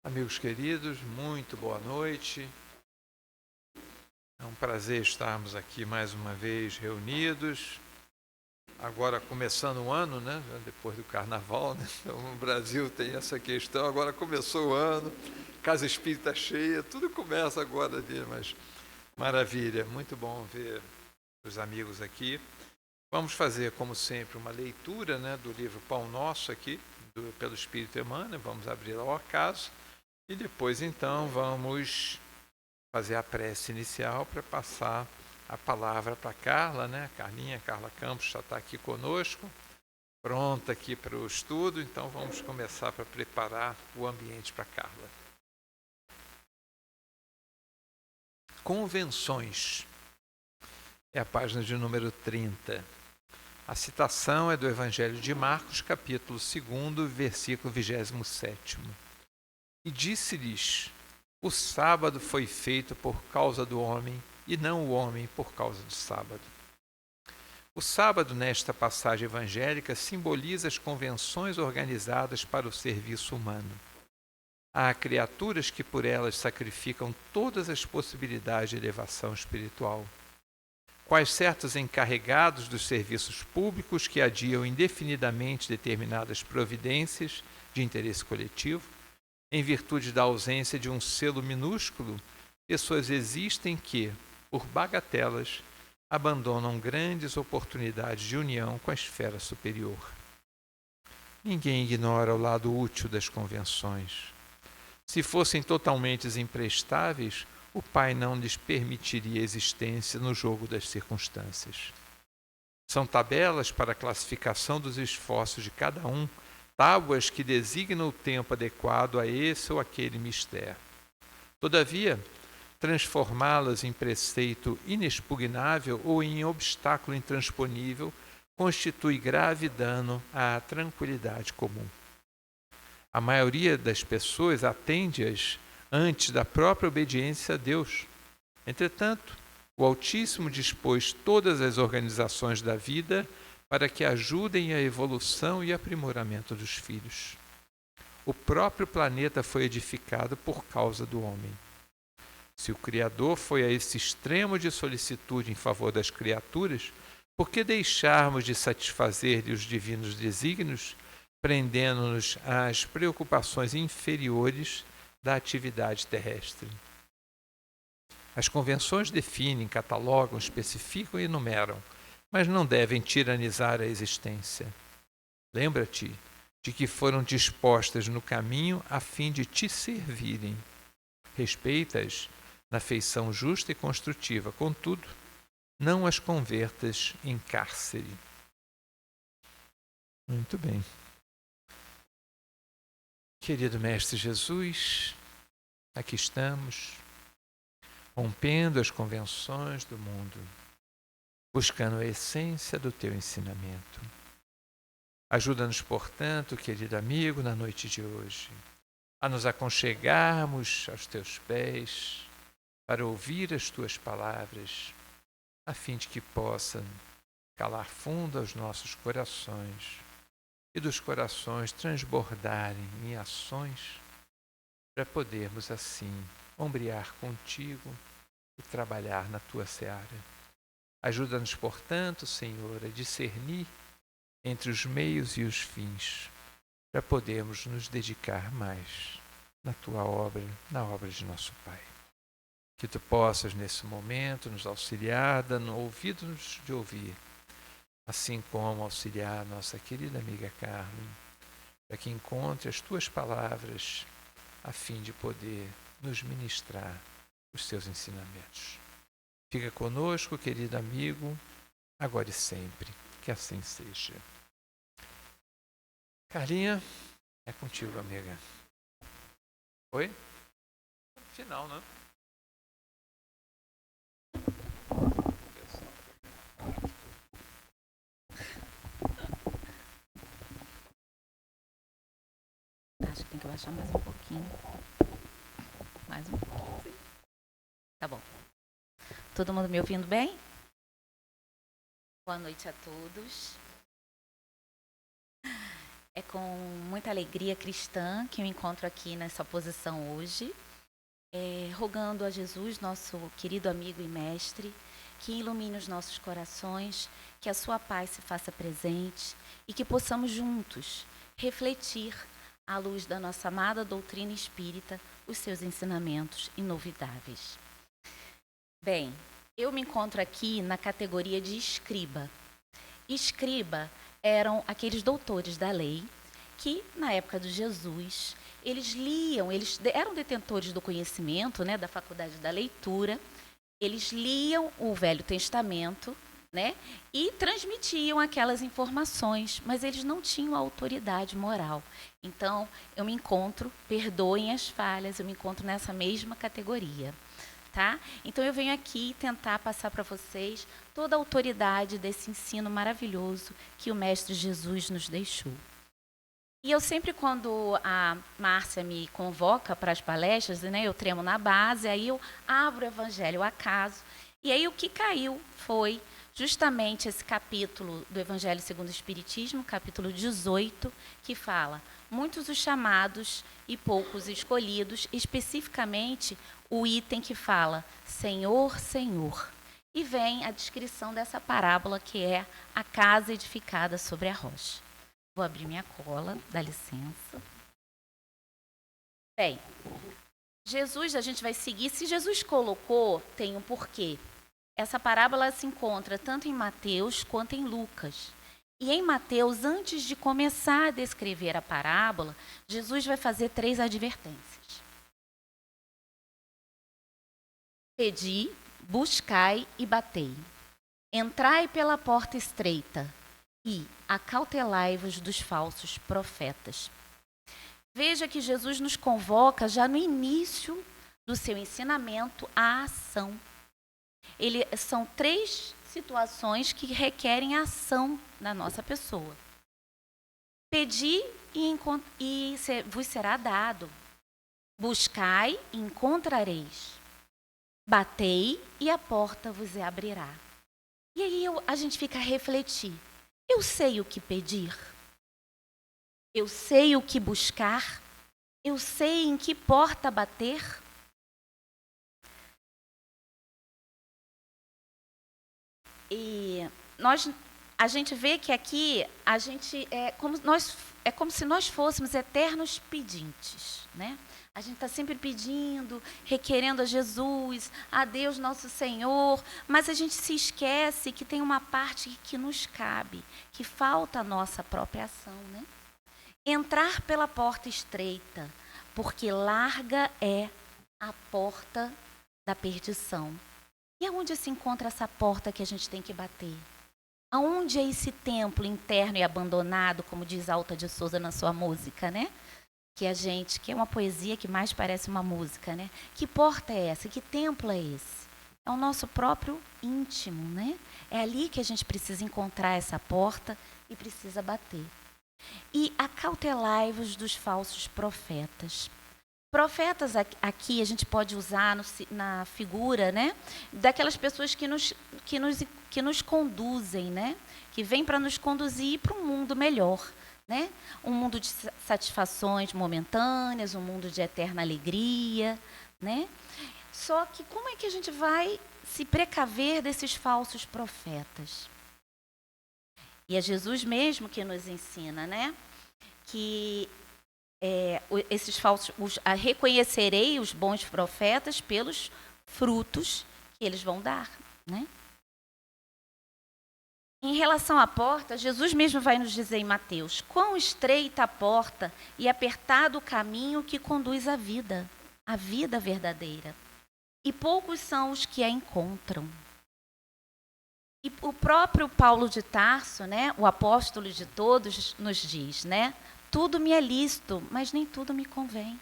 Amigos queridos, muito boa noite. É um prazer estarmos aqui mais uma vez reunidos. Agora começando o ano, né? Depois do carnaval, né? Então, no Brasil tem essa questão. Agora começou o ano, casa espírita cheia, tudo começa agora ali, mas maravilha, muito bom ver os amigos aqui. Vamos fazer, como sempre, uma leitura, né, do livro Pão Nosso aqui, pelo Espírito Emmanuel. Vamos abrir ao acaso. E depois, então, vamos fazer a prece inicial para passar a palavra para a Carla, né? Carla Campos já está aqui conosco, pronta aqui para o estudo, então vamos começar para preparar o ambiente para a Carla. Convenções. É a página de número 30. A citação é do Evangelho de Marcos, capítulo 2, versículo 27. E disse-lhes: o sábado foi feito por causa do homem, e não o homem por causa do sábado. O sábado, nesta passagem evangélica, simboliza as convenções organizadas para o serviço humano. Há criaturas que por elas sacrificam todas as possibilidades de elevação espiritual. Quais certos encarregados dos serviços públicos que adiam indefinidamente determinadas providências de interesse coletivo, em virtude da ausência de um selo minúsculo, pessoas existem que, por bagatelas, abandonam grandes oportunidades de união com a esfera superior. Ninguém ignora o lado útil das convenções. Se fossem totalmente imprestáveis, o Pai não lhes permitiria existência no jogo das circunstâncias. São tabelas para a classificação dos esforços de cada um, tábuas que designam o tempo adequado a esse ou aquele mistério. Todavia, transformá-las em preceito inexpugnável ou em obstáculo intransponível constitui grave dano à tranquilidade comum. A maioria das pessoas atende-as antes da própria obediência a Deus. Entretanto, o Altíssimo dispôs todas as organizações da vida para que ajudem a evolução e aprimoramento dos filhos. O próprio planeta foi edificado por causa do homem. Se o Criador foi a esse extremo de solicitude em favor das criaturas, por que deixarmos de satisfazer-lhe os divinos desígnios, prendendo-nos às preocupações inferiores da atividade terrestre? As convenções definem, catalogam, especificam e enumeram, mas não devem tiranizar a existência. Lembra-te de que foram dispostas no caminho a fim de te servirem. Respeita-as na feição justa e construtiva, contudo, não as convertas em cárcere. Muito bem. Querido Mestre Jesus, aqui estamos, rompendo as convenções do mundo, buscando a essência do teu ensinamento. Ajuda-nos, portanto, querido amigo, na noite de hoje, a nos aconchegarmos aos teus pés para ouvir as tuas palavras, a fim de que possam calar fundo aos nossos corações e dos corações transbordarem em ações para podermos assim ombrear contigo e trabalhar na tua seara. Ajuda-nos, portanto, Senhor, a discernir entre os meios e os fins, para podermos nos dedicar mais na tua obra, na obra de nosso Pai. Que tu possas, nesse momento, nos auxiliar, dando ouvidos de ouvir, assim como auxiliar a nossa querida amiga Carmen, para que encontre as tuas palavras, a fim de poder nos ministrar os teus ensinamentos. Fica conosco, querido amigo, agora e sempre, que assim seja. Carlinha, é contigo, amiga. Oi? Final, né? Acho que tem que abaixar mais um pouquinho. Mais um pouquinho. Tá bom. Todo mundo me ouvindo bem? Boa noite a todos. É com muita alegria cristã que eu encontro aqui nessa posição hoje, rogando a Jesus, nosso querido amigo e mestre, que ilumine os nossos corações, que a sua paz se faça presente e que possamos juntos refletir, à luz da nossa amada doutrina espírita, os seus ensinamentos inovidáveis. Bem, eu me encontro aqui na categoria de escriba. Escriba eram aqueles doutores da lei que, na época de Jesus, eles liam, eles eram detentores do conhecimento, né, da faculdade da leitura, eles liam o Velho Testamento, né, e transmitiam aquelas informações, mas eles não tinham autoridade moral. Então, eu me encontro, perdoem as falhas, eu me encontro nessa mesma categoria. Tá? Então, eu venho aqui tentar passar para vocês toda a autoridade desse ensino maravilhoso que o Mestre Jesus nos deixou. E eu sempre, quando a Márcia me convoca para as palestras, né, eu tremo na base, aí eu abro o Evangelho ao acaso. E aí o que caiu foi justamente esse capítulo do Evangelho segundo o Espiritismo, capítulo 18, que fala: muitos os chamados e poucos escolhidos, especificamente o item que fala Senhor, Senhor. E vem a descrição dessa parábola, que é a casa edificada sobre a rocha. Vou abrir minha cola, dá licença. Bem, Jesus, a gente vai seguir. Se Jesus colocou, tem um porquê. Essa parábola se encontra tanto em Mateus quanto em Lucas. E em Mateus, antes de começar a descrever a parábola, Jesus vai fazer 3 advertências. Pedi, buscai e batei. Entrai pela porta estreita e acautelai-vos dos falsos profetas. Veja que Jesus nos convoca já no início do seu ensinamento à ação. São 3 situações que requerem ação na nossa pessoa. Pedi e vos será dado. Buscai e encontrareis. Batei e a porta vos abrirá. E aí a gente fica a refletir. Eu sei o que pedir? Eu sei o que buscar? Eu sei em que porta bater? E a gente vê que aqui a gente é como se nós fôssemos eternos pedintes, né? A gente está sempre pedindo, requerendo a Jesus, a Deus nosso Senhor, mas a gente se esquece que tem uma parte que nos cabe, que falta a nossa própria ação, né? Entrar pela porta estreita, porque larga é a porta da perdição. E aonde se encontra essa porta que a gente tem que bater? Aonde é esse templo interno e abandonado, como diz Alta de Souza na sua música, né? Que é uma poesia que mais parece uma música, né? Que porta é essa? Que templo é esse? É o nosso próprio íntimo, né? É ali que a gente precisa encontrar essa porta e precisa bater. E acautelai-vos dos falsos profetas. Profetas aqui a gente pode usar na figura, né? Daquelas pessoas que nos conduzem, né? Que vêm para nos conduzir para um mundo melhor. Né? Um mundo de satisfações momentâneas, um mundo de eterna alegria, né? Só que como é que a gente vai se precaver desses falsos profetas? E é Jesus mesmo que nos ensina, né? Que esses falsos, reconhecerei os bons profetas pelos frutos que eles vão dar, né? Em relação à porta, Jesus mesmo vai nos dizer em Mateus: quão estreita a porta e apertado o caminho que conduz à vida verdadeira. E poucos são os que a encontram. E o próprio Paulo de Tarso, né, o apóstolo de todos, nos diz, né? Tudo me é lícito, mas nem tudo me convém.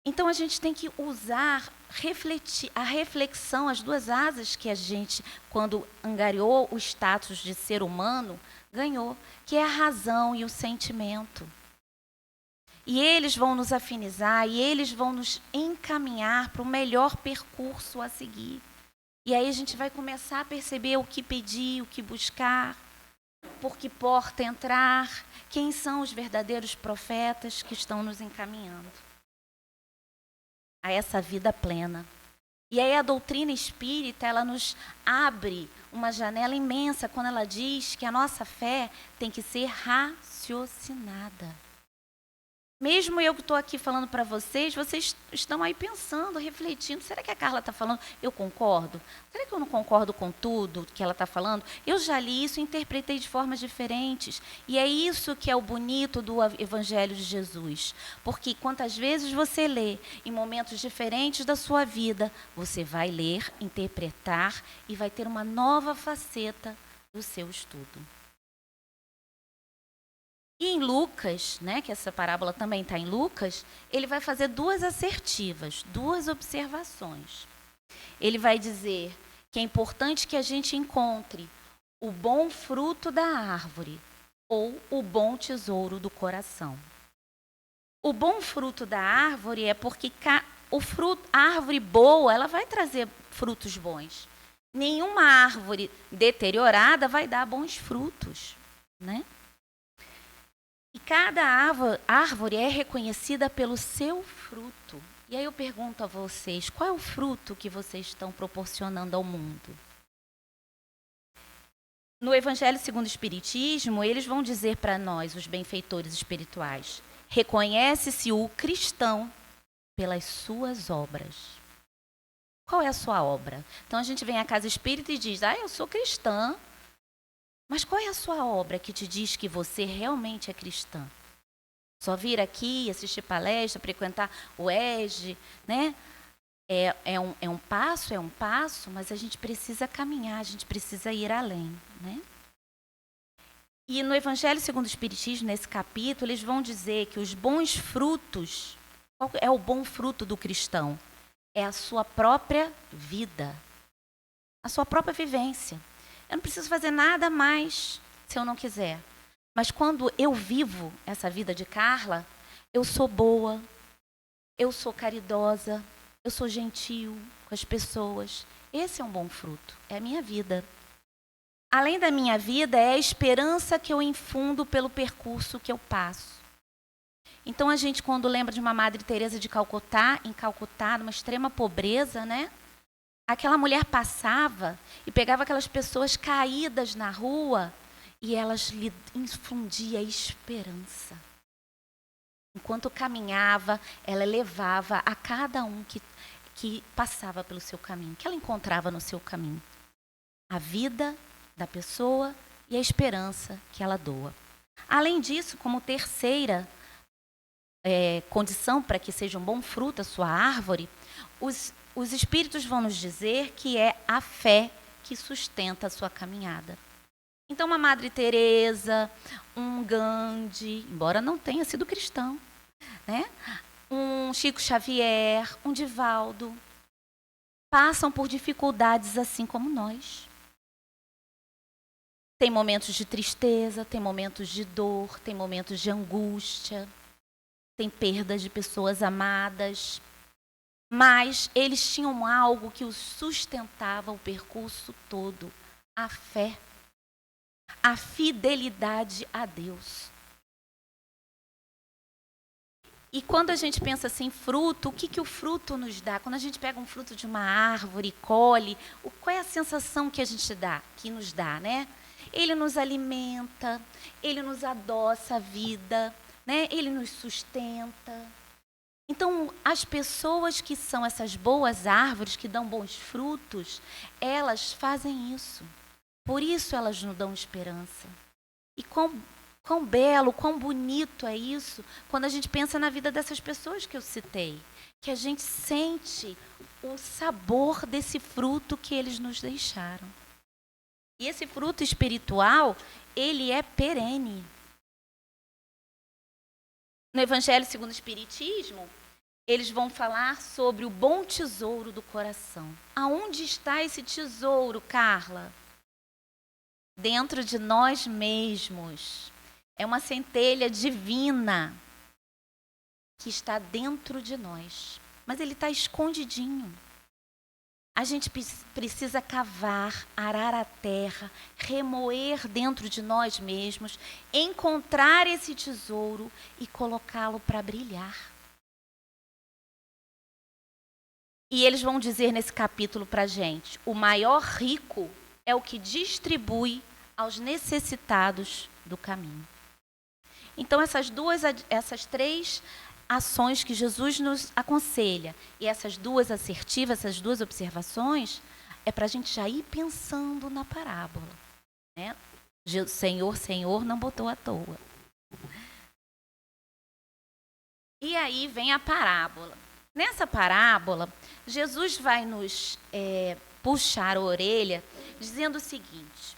Então a gente tem que usar, refletir, a reflexão, as 2 asas que a gente, quando angariou o status de ser humano, ganhou, que é a razão e o sentimento. E eles vão nos afinizar e eles vão nos encaminhar para o melhor percurso a seguir. E aí a gente vai começar a perceber o que pedir, o que buscar. por que porta entrar, quem são os verdadeiros profetas que estão nos encaminhando a essa vida plena. E aí a doutrina espírita, ela nos abre uma janela imensa quando ela diz que a nossa fé tem que ser raciocinada. Mesmo eu que estou aqui falando para vocês estão aí pensando, refletindo, será que a Carla está falando? Eu concordo? Será que eu não concordo com tudo que ela está falando? Eu já li isso e interpretei de formas diferentes. E é isso que é o bonito do Evangelho de Jesus. Porque quantas vezes você lê em momentos diferentes da sua vida, você vai ler, interpretar e vai ter uma nova faceta do seu estudo. E em Lucas, né, que essa parábola também está em Lucas, ele vai fazer duas assertivas, duas observações. Ele vai dizer que é importante que a gente encontre o bom fruto da árvore ou o bom tesouro do coração. O bom fruto da árvore é porque a árvore boa, ela vai trazer frutos bons. Nenhuma árvore deteriorada vai dar bons frutos, né? E cada árvore é reconhecida pelo seu fruto. E aí eu pergunto a vocês, qual é o fruto que vocês estão proporcionando ao mundo? No Evangelho segundo o Espiritismo, eles vão dizer para nós, os benfeitores espirituais, reconhece-se o cristão pelas suas obras. Qual é a sua obra? Então a gente vem à casa espírita e diz, eu sou cristã. Mas qual é a sua obra que te diz que você realmente é cristã? Só vir aqui, assistir palestra, frequentar o ESG, né? É um passo, mas a gente precisa caminhar, a gente precisa ir além, né? E no Evangelho segundo o Espiritismo, nesse capítulo, eles vão dizer que os bons frutos, qual é o bom fruto do cristão? É a sua própria vida, a sua própria vivência. Eu não preciso fazer nada mais se eu não quiser. Mas quando eu vivo essa vida de Carla, eu sou boa, eu sou caridosa, eu sou gentil com as pessoas. Esse é um bom fruto, é a minha vida. Além da minha vida, é a esperança que eu infundo pelo percurso que eu passo. Então a gente, quando lembra de uma Madre Teresa de Calcutá, em Calcutá, numa extrema pobreza, né? Aquela mulher passava e pegava aquelas pessoas caídas na rua e elas lhe infundia esperança. Enquanto caminhava, ela levava a cada um que passava pelo seu caminho, que ela encontrava no seu caminho. A vida da pessoa e a esperança que ela doa. Além disso, como terceira condição para que seja um bom fruto a sua árvore, os espíritos vão nos dizer que é a fé que sustenta a sua caminhada. Então, uma Madre Teresa, um Gandhi, embora não tenha sido cristão, né? Um Chico Xavier, um Divaldo, passam por dificuldades assim como nós. Tem momentos de tristeza, tem momentos de dor, tem momentos de angústia, tem perdas de pessoas amadas. Mas eles tinham algo que os sustentava o percurso todo, a fé, a fidelidade a Deus. E quando a gente pensa assim, fruto, o que o fruto nos dá? Quando a gente pega um fruto de uma árvore, colhe, qual é a sensação que a gente dá, que nos dá, né? Ele nos alimenta, ele nos adoça a vida, né? Ele nos sustenta. Então, as pessoas que são essas boas árvores, que dão bons frutos, elas fazem isso. Por isso elas nos dão esperança. E quão belo, quão bonito é isso, quando a gente pensa na vida dessas pessoas que eu citei. Que a gente sente o sabor desse fruto que eles nos deixaram. E esse fruto espiritual, ele é perene. No Evangelho segundo o Espiritismo, eles vão falar sobre o bom tesouro do coração. Aonde está esse tesouro, Carla? Dentro de nós mesmos. É uma centelha divina que está dentro de nós. Mas ele está escondidinho. A gente precisa cavar, arar a terra, remoer dentro de nós mesmos, encontrar esse tesouro e colocá-lo para brilhar. E eles vão dizer nesse capítulo para a gente, o maior rico é o que distribui aos necessitados do caminho. Então, essas três ações que Jesus nos aconselha, e essas duas assertivas, essas duas observações, é para a gente já ir pensando na parábola. Né? Senhor, Senhor, não botou à toa. E aí vem a parábola. Nessa parábola, Jesus vai nos puxar a orelha dizendo o seguinte: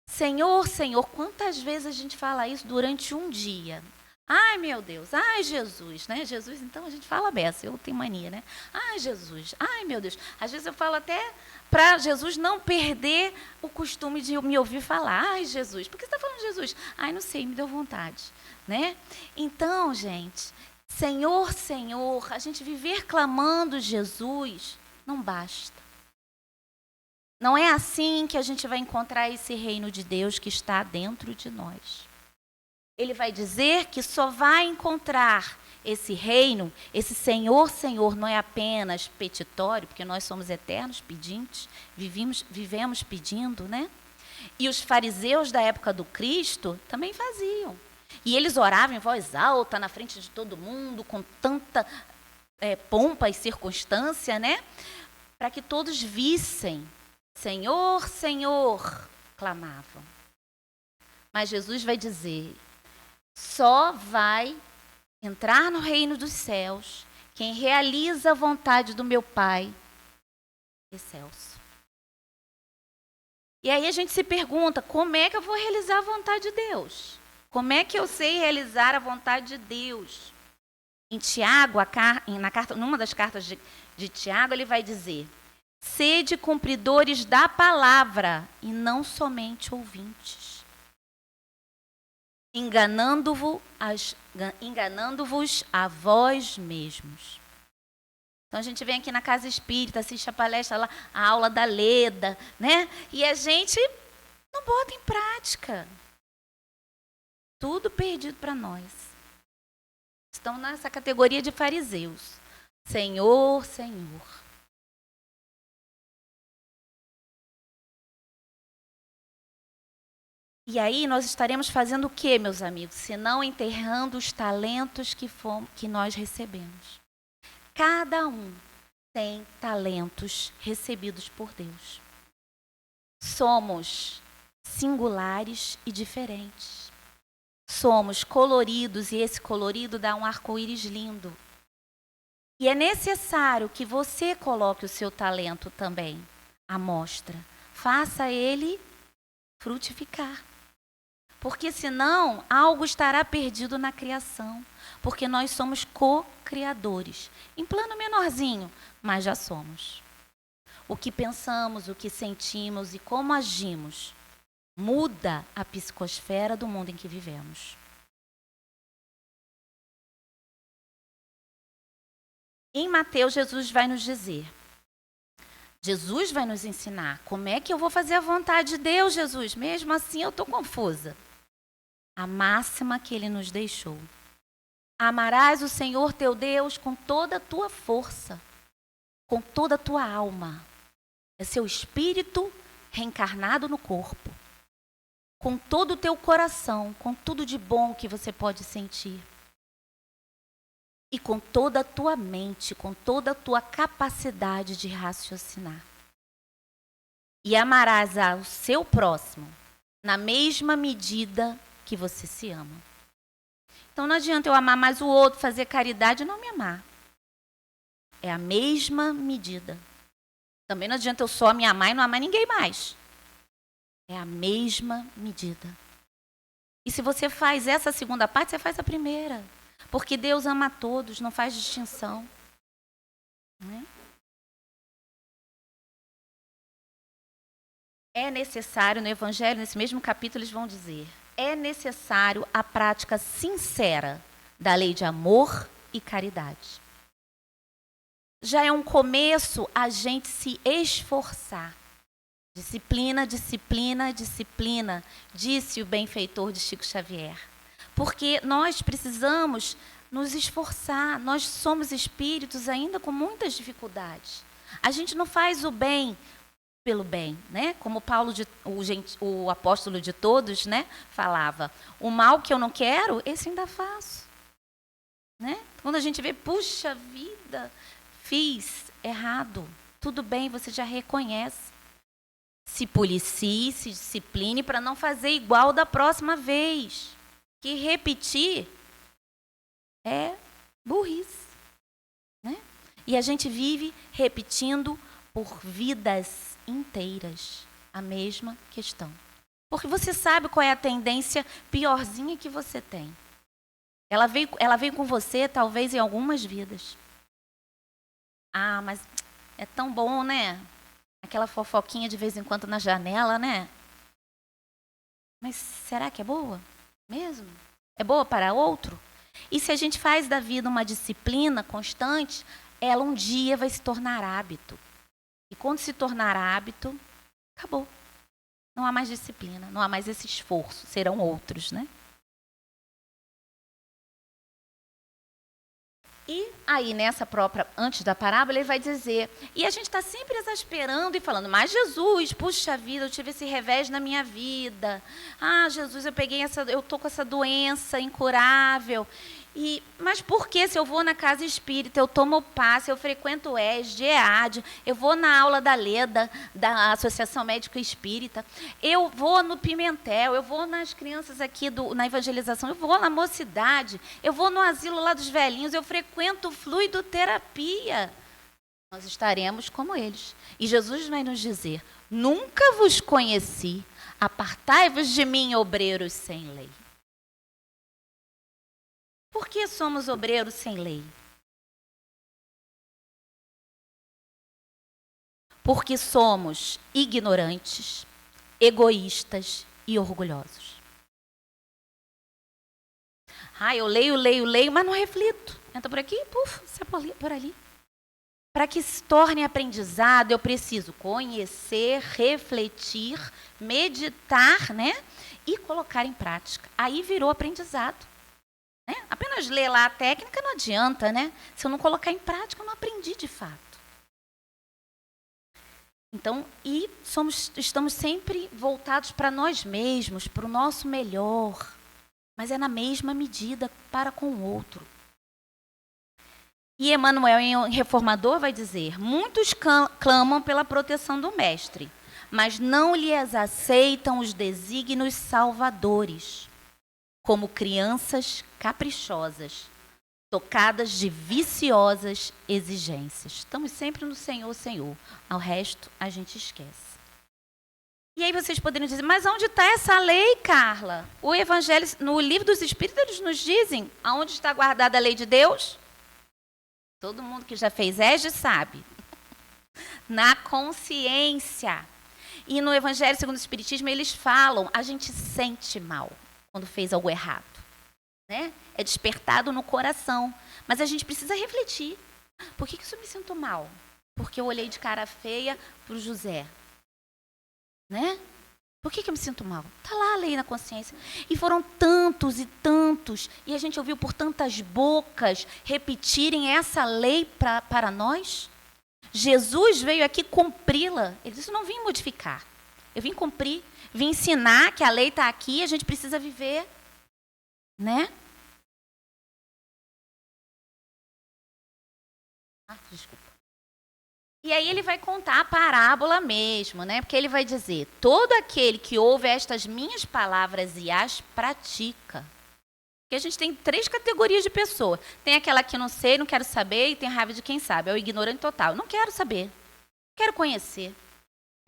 Senhor, Senhor, quantas vezes a gente fala isso durante um dia? Ai, meu Deus, ai, Jesus, né? Jesus, então a gente fala beça, eu tenho mania, né? Ai, Jesus, ai, meu Deus. Às vezes eu falo até para Jesus não perder o costume de me ouvir falar. Ai, Jesus, por que você está falando de Jesus? Ai, não sei, me deu vontade, né? Então, gente, Senhor, Senhor, a gente viver clamando Jesus não basta. Não é assim que a gente vai encontrar esse reino de Deus que está dentro de nós. Ele vai dizer que só vai encontrar esse reino, esse Senhor, Senhor, não é apenas petitório, porque nós somos eternos pedintes, vivemos pedindo, né? E os fariseus da época do Cristo também faziam. E eles oravam em voz alta, na frente de todo mundo, com tanta pompa e circunstância, né? Para que todos vissem. Senhor, Senhor, clamavam. Mas Jesus vai dizer, só vai entrar no reino dos céus quem realiza a vontade do meu Pai excelso. E aí a gente se pergunta, como é que eu vou realizar a vontade de Deus? Como é que eu sei realizar a vontade de Deus? Em Tiago, numa das cartas de Tiago, ele vai dizer, sede cumpridores da palavra e não somente ouvintes, enganando-vos a vós mesmos. Então a gente vem aqui na Casa Espírita, assiste a palestra lá, a aula da Leda, né? E a gente não bota em prática. Tudo perdido para nós. Estão nessa categoria de fariseus. Senhor, Senhor. E aí nós estaremos fazendo o quê, meus amigos? Senão enterrando os talentos que nós recebemos. Cada um tem talentos recebidos por Deus. Somos singulares e diferentes. Somos coloridos e esse colorido dá um arco-íris lindo. E é necessário que você coloque o seu talento também à mostra. Faça ele frutificar. Porque senão algo estará perdido na criação. Porque nós somos co-criadores. Em plano menorzinho, mas já somos. O que pensamos, o que sentimos e como agimos muda a psicosfera do mundo em que vivemos. Em Mateus, Jesus vai nos dizer, Jesus vai nos ensinar como é que eu vou fazer a vontade de Deus, Jesus. Mesmo assim eu estou confusa. A máxima que ele nos deixou. Amarás o Senhor teu Deus com toda a tua força, com toda a tua alma. É seu espírito reencarnado no corpo. Com todo o teu coração, com tudo de bom que você pode sentir. E com toda a tua mente, com toda a tua capacidade de raciocinar. E amarás ao seu próximo na mesma medida que você se ama. Então não adianta eu amar mais o outro, fazer caridade e não me amar. É a mesma medida. Também não adianta eu só me amar e não amar ninguém mais. É a mesma medida. E se você faz essa segunda parte, você faz a primeira. Porque Deus ama a todos, não faz distinção. Não é? É necessário, no Evangelho, nesse mesmo capítulo, eles vão dizer, é necessário a prática sincera da lei de amor e caridade. já é um começo a gente se esforçar. Disciplina, disciplina, disciplina, disse o benfeitor de Chico Xavier. Porque nós precisamos nos esforçar, nós somos espíritos ainda com muitas dificuldades. A gente não faz o bem pelo bem, né? Como Paulo, o apóstolo de todos, né, falava, o mal que eu não quero, esse ainda faço. Né? Quando a gente vê, puxa vida, fiz errado, tudo bem, você já reconhece. Se policie, se discipline para não fazer igual da próxima vez. Que repetir é burrice. Né? E a gente vive repetindo por vidas inteiras a mesma questão. Porque você sabe qual é a tendência piorzinha que você tem. Ela veio com você, talvez, em algumas vidas. Ah, mas é tão bom, né? Aquela fofoquinha de vez em quando na janela, né? Mas será que é boa mesmo? É boa para outro? E se a gente faz da vida uma disciplina constante, ela um dia vai se tornar hábito. E quando se tornar hábito, acabou. Não há mais disciplina, não há mais esse esforço. Serão outros, né? E aí, nessa própria, antes da parábola, ele vai dizer, e a gente está sempre exasperando e falando, mas Jesus, puxa vida, eu tive esse revés na minha vida. Ah, Jesus, eu estou com essa doença incurável. Mas por que se eu vou na casa espírita, eu tomo passe, eu frequento o ESD, EAD, eu vou na aula da LEDA, da Associação Médica Espírita, eu vou no Pimentel, eu vou nas crianças aqui na evangelização, eu vou na mocidade, eu vou no asilo lá dos velhinhos, eu frequento fluidoterapia. Nós estaremos como eles. E Jesus vai nos dizer, nunca vos conheci, apartai-vos de mim, obreiros sem lei. Por que somos obreiros sem lei? Porque somos ignorantes, egoístas e orgulhosos. Ah, eu leio, mas não reflito. Entra por aqui, sai por ali. Para que se torne aprendizado, eu preciso conhecer, refletir, meditar, né? E colocar em prática. Aí virou aprendizado. Né? Apenas ler lá a técnica não adianta, né? Se eu não colocar em prática, eu não aprendi de fato. Então, estamos sempre voltados para nós mesmos, para o nosso melhor, mas é na mesma medida para com o outro. E Emmanuel, em Reformador, vai dizer, muitos clamam pela proteção do Mestre, mas não lhes aceitam os desígnios salvadores, como crianças caprichosas, tocadas de viciosas exigências. Estamos sempre no Senhor, Senhor. Ao resto, a gente esquece. E aí vocês poderiam dizer, mas onde está essa lei, Carla? O Evangelho, no Livro dos Espíritos, eles nos dizem aonde está guardada a lei de Deus? Todo mundo que já fez ESG sabe. Na consciência. E no Evangelho segundo o Espiritismo, eles falam, a gente sente mal quando fez algo errado. Né? É despertado no coração. Mas a gente precisa refletir. Por que eu me sinto mal? Porque eu olhei de cara feia para o José. Né? Por que eu me sinto mal? Está lá a lei na consciência. E foram tantos e tantos, e a gente ouviu por tantas bocas repetirem essa lei para nós. Jesus veio aqui cumpri-la. Ele disse, não vim modificar. Eu vim cumprir, vim ensinar que a lei está aqui, a gente precisa viver. Né? Desculpa. E aí ele vai contar a parábola mesmo, né? Porque ele vai dizer, todo aquele que ouve estas minhas palavras e as pratica. Porque a gente tem 3 categorias de pessoa. Tem aquela que não sei, não quero saber, e tem raiva de quem sabe. É o ignorante total. Não quero saber. Quero conhecer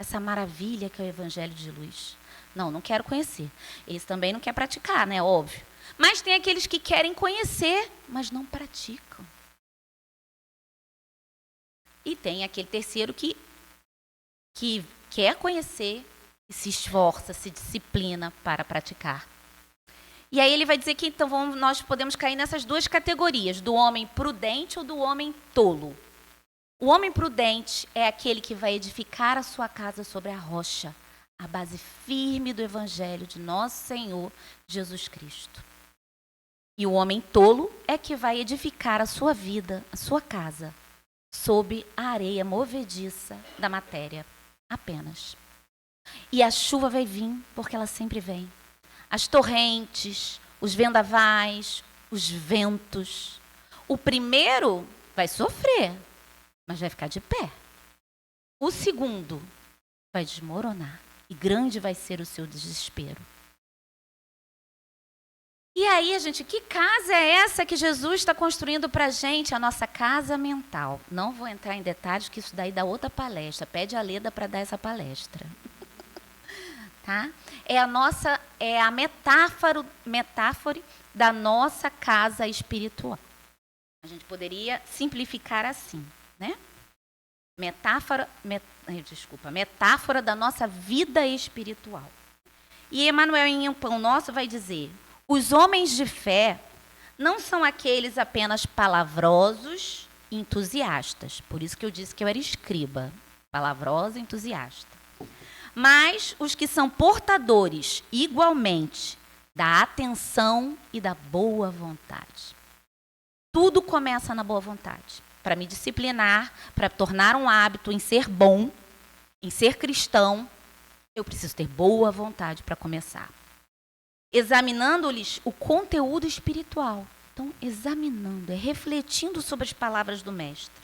essa maravilha que é o Evangelho de Luz. Não quero conhecer. Esse também não quer praticar, né? Óbvio. Mas tem aqueles que querem conhecer, mas não praticam. E tem aquele terceiro que quer conhecer e se esforça, se disciplina para praticar. E aí ele vai dizer que então nós podemos cair nessas 2 categorias, do homem prudente ou do homem tolo. O homem prudente é aquele que vai edificar a sua casa sobre a rocha, a base firme do evangelho de nosso Senhor Jesus Cristo. E o homem tolo é que vai edificar a sua vida, a sua casa, sob a areia movediça da matéria, apenas. E a chuva vai vir, porque ela sempre vem. As torrentes, os vendavais, os ventos. O primeiro vai sofrer, mas vai ficar de pé. O segundo vai desmoronar, e grande vai ser o seu desespero. E aí, gente, que casa é essa que Jesus está construindo para a gente? A nossa casa mental. Não vou entrar em detalhes, que isso daí dá outra palestra. Pede a Leda para dar essa palestra. Tá? É a metáfora da nossa casa espiritual. A gente poderia simplificar assim, né? Metáfora da nossa vida espiritual. E Emmanuel, em Um Pão Nosso, vai dizer: os homens de fé não são aqueles apenas palavrosos e entusiastas. Por isso que eu disse que eu era escriba, palavrosa e entusiasta. Mas os que são portadores, igualmente, da atenção e da boa vontade. Tudo começa na boa vontade. Para me disciplinar, para tornar um hábito em ser bom, em ser cristão, eu preciso ter boa vontade para começar. Examinando-lhes o conteúdo espiritual. Então, examinando, refletindo sobre as palavras do Mestre.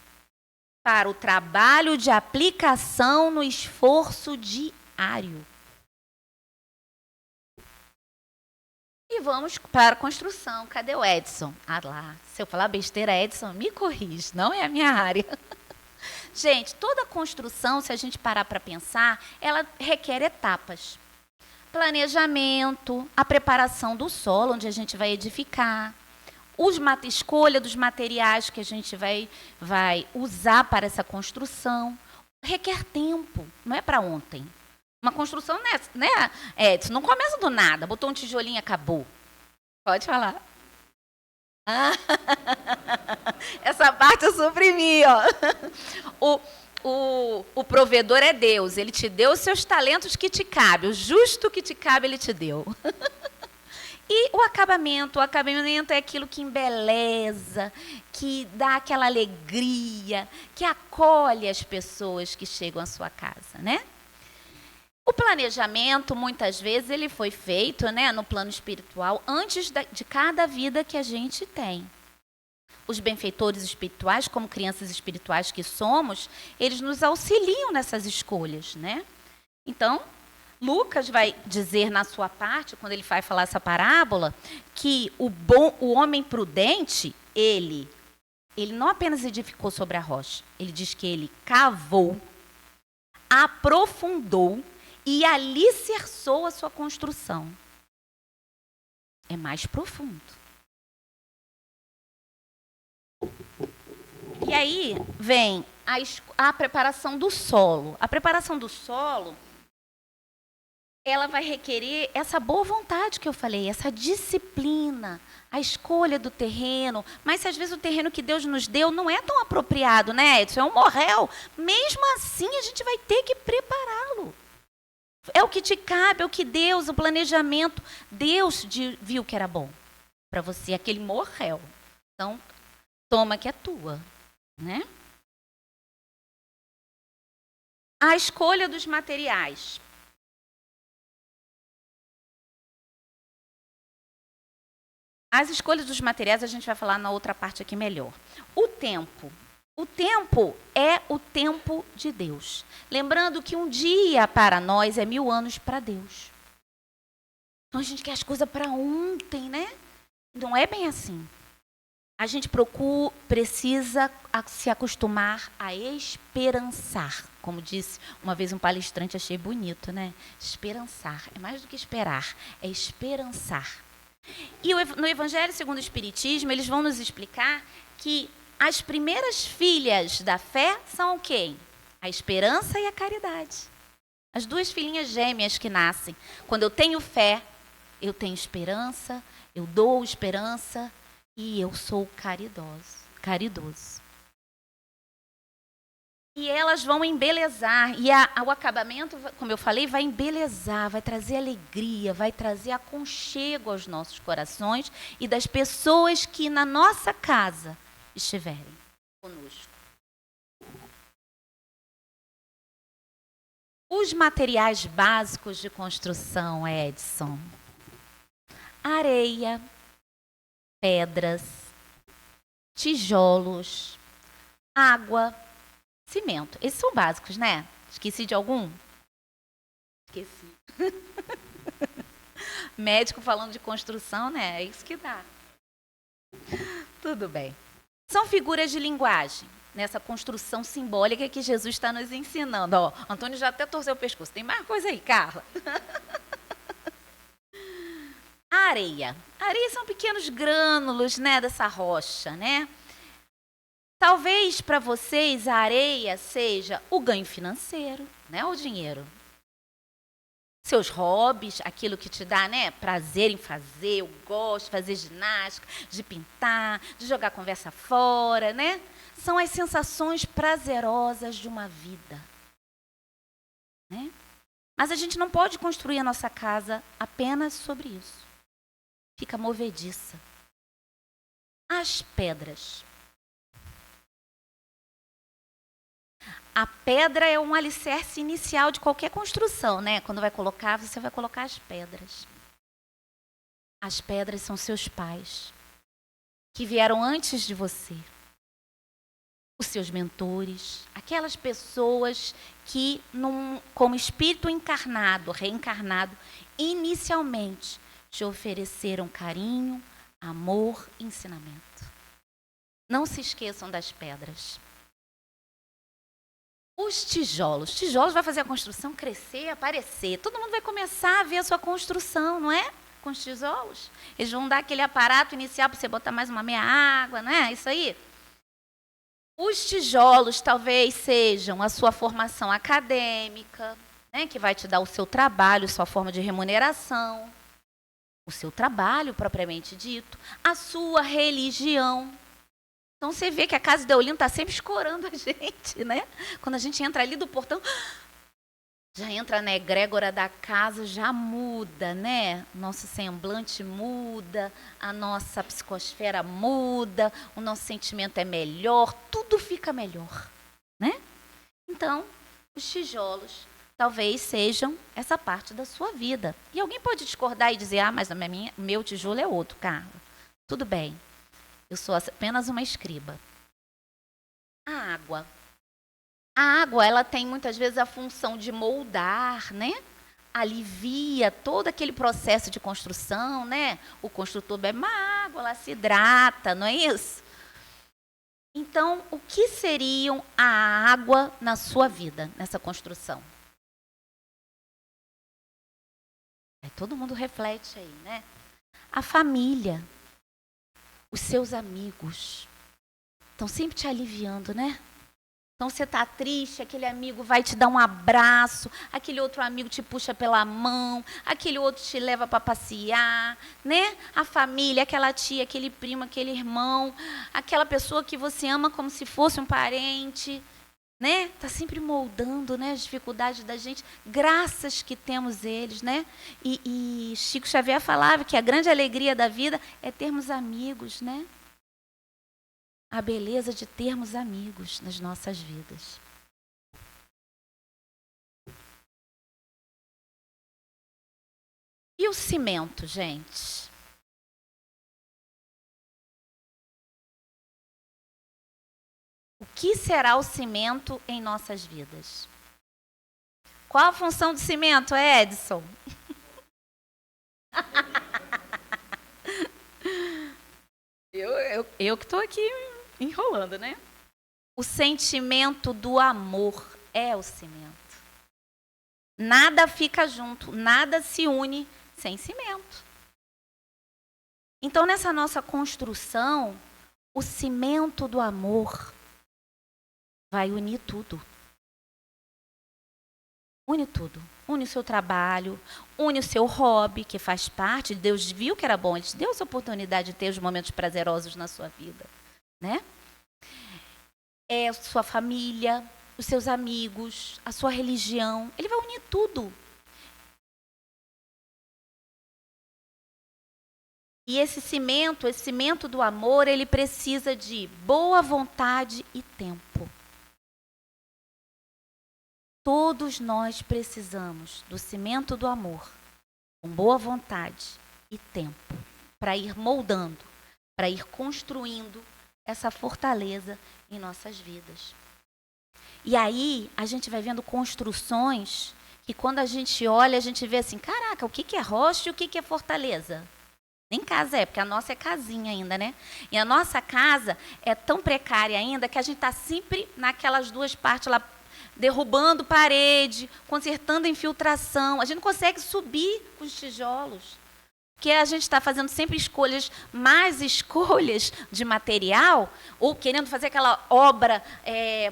Para o trabalho de aplicação no esforço diário. E vamos para a construção. Cadê o Edson? Ah lá, se eu falar besteira, Edson, me corrige, não é a minha área. Gente, toda construção, se a gente parar para pensar, ela requer etapas. Planejamento, a preparação do solo, onde a gente vai edificar, escolha dos materiais que a gente vai usar para essa construção. Requer tempo, não é para ontem. Uma construção, né, Edson, não começa do nada, botou um tijolinho e acabou. Pode falar. Ah, essa parte eu suprimi, ó. O provedor é Deus, ele te deu os seus talentos que te cabem, o justo que te cabe ele te deu. E o acabamento é aquilo que embeleza, que dá aquela alegria, que acolhe as pessoas que chegam à sua casa, né? O planejamento, muitas vezes, ele foi feito, né, no plano espiritual antes de cada vida que a gente tem. Os benfeitores espirituais, como crianças espirituais que somos, eles nos auxiliam nessas escolhas, né? Então, Lucas vai dizer na sua parte, quando ele vai falar essa parábola, que o homem prudente, ele não apenas edificou sobre a rocha, ele diz que ele cavou, aprofundou e alicerçou a sua construção. É mais profundo. E aí vem a preparação do solo. A preparação do solo, ela vai requerer essa boa vontade que eu falei, essa disciplina, a escolha do terreno. Mas se às vezes o terreno que Deus nos deu não é tão apropriado, né, Edson? É um morrel. Mesmo assim, a gente vai ter que prepará-lo. É o que te cabe, é o que Deus, o planejamento. Deus viu que era bom para você, aquele morrel. Então, toma que é tua, né? A escolha dos materiais. As escolhas dos materiais a gente vai falar na outra parte aqui melhor. O tempo. O tempo é o tempo de Deus. Lembrando que um dia para nós é 1000 anos para Deus. Então a gente quer as coisas para ontem, né? Não é bem assim. A gente precisa se acostumar a esperançar. Como disse uma vez um palestrante, achei bonito, né? Esperançar. É mais do que esperar, é esperançar. E no Evangelho segundo o Espiritismo, eles vão nos explicar que as primeiras filhas da fé são o quê? A esperança e a caridade. As duas filhinhas gêmeas que nascem. Quando eu tenho fé, eu tenho esperança, eu dou esperança e eu sou caridoso. E elas vão embelezar. E o acabamento, como eu falei, vai embelezar, vai trazer alegria, vai trazer aconchego aos nossos corações e das pessoas que na nossa casa estiverem conosco. Os materiais básicos de construção, Edson: areia, pedras, tijolos, água, cimento. Esses são básicos, né? Esqueci de algum? Esqueci. Médico falando de construção, né? É isso que dá. Tudo bem. São figuras de linguagem nessa construção simbólica que Jesus está nos ensinando. Ó, Antônio já até torceu o pescoço. Tem mais coisa aí, Carla? A areia. A areia são pequenos grânulos, né, dessa rocha, né? Talvez para vocês a areia seja o ganho financeiro, né, o dinheiro. Seus hobbies, aquilo que te dá, né, prazer em fazer, eu gosto de fazer ginástica, de pintar, de jogar conversa fora, né? São as sensações prazerosas de uma vida, né? Mas a gente não pode construir a nossa casa apenas sobre isso. Fica movediça. As pedras. A pedra é um alicerce inicial de qualquer construção, né? Quando vai colocar, você vai colocar as pedras. As pedras são seus pais, que vieram antes de você. Os seus mentores, aquelas pessoas que, como espírito encarnado, reencarnado, inicialmente te ofereceram carinho, amor, ensinamento. Não se esqueçam das pedras. Os tijolos. Tijolos vai fazer a construção crescer, aparecer. Todo mundo vai começar a ver a sua construção, não é? Com os tijolos. Eles vão dar aquele aparato inicial para você botar mais uma meia água, não é? Isso aí. Os tijolos talvez sejam a sua formação acadêmica, né, que vai te dar o seu trabalho, sua forma de remuneração, o seu trabalho propriamente dito, a sua religião. Então você vê que a casa de Deolino está sempre escorando a gente, né? Quando a gente entra ali do portão, já entra na egrégora da casa, já muda, né? Nosso semblante muda, a nossa psicosfera muda, o nosso sentimento é melhor, tudo fica melhor, né? Então, os tijolos talvez sejam essa parte da sua vida. E alguém pode discordar e dizer, mas meu tijolo é outro, Carla. Tudo bem, eu sou apenas uma escriba. A água. A água, ela tem muitas vezes a função de moldar, né? Alivia todo aquele processo de construção, né? O construtor bebe uma água, ela se hidrata, não é isso? Então, o que seriam a água na sua vida, nessa construção? Todo mundo reflete aí, né? A família, os seus amigos, estão sempre te aliviando, né? Então você está triste, aquele amigo vai te dar um abraço, aquele outro amigo te puxa pela mão, aquele outro te leva para passear, né? A família, aquela tia, aquele primo, aquele irmão, aquela pessoa que você ama como se fosse um parente, né? Está sempre moldando, né, as dificuldades da gente, graças que temos eles, né? E Chico Xavier falava que a grande alegria da vida é termos amigos, né? A beleza de termos amigos nas nossas vidas. E o cimento, gente? O que será o cimento em nossas vidas? Qual a função do cimento, Edson? Eu que estou aqui enrolando, né? O sentimento do amor é o cimento. Nada fica junto, nada se une sem cimento. Então, nessa nossa construção, o cimento do amor vai unir tudo. Une tudo. Une o seu trabalho, une o seu hobby, que faz parte. Deus viu que era bom, Ele te deu essa oportunidade de ter os momentos prazerosos na sua vida, né? É a sua família, os seus amigos, a sua religião. Ele vai unir tudo. E esse cimento do amor, ele precisa de boa vontade e tempo. Todos nós precisamos do cimento do amor, com boa vontade e tempo, para ir moldando, para ir construindo essa fortaleza em nossas vidas. E aí, a gente vai vendo construções que quando a gente olha, a gente vê assim, caraca, o que é rocha e o que é fortaleza? Nem casa é, porque a nossa é casinha ainda, né? E a nossa casa é tão precária ainda que a gente está sempre naquelas duas partes lá, derrubando parede, consertando infiltração. A gente não consegue subir com os tijolos. Porque a gente está fazendo sempre mais escolhas de material, ou querendo fazer aquela obra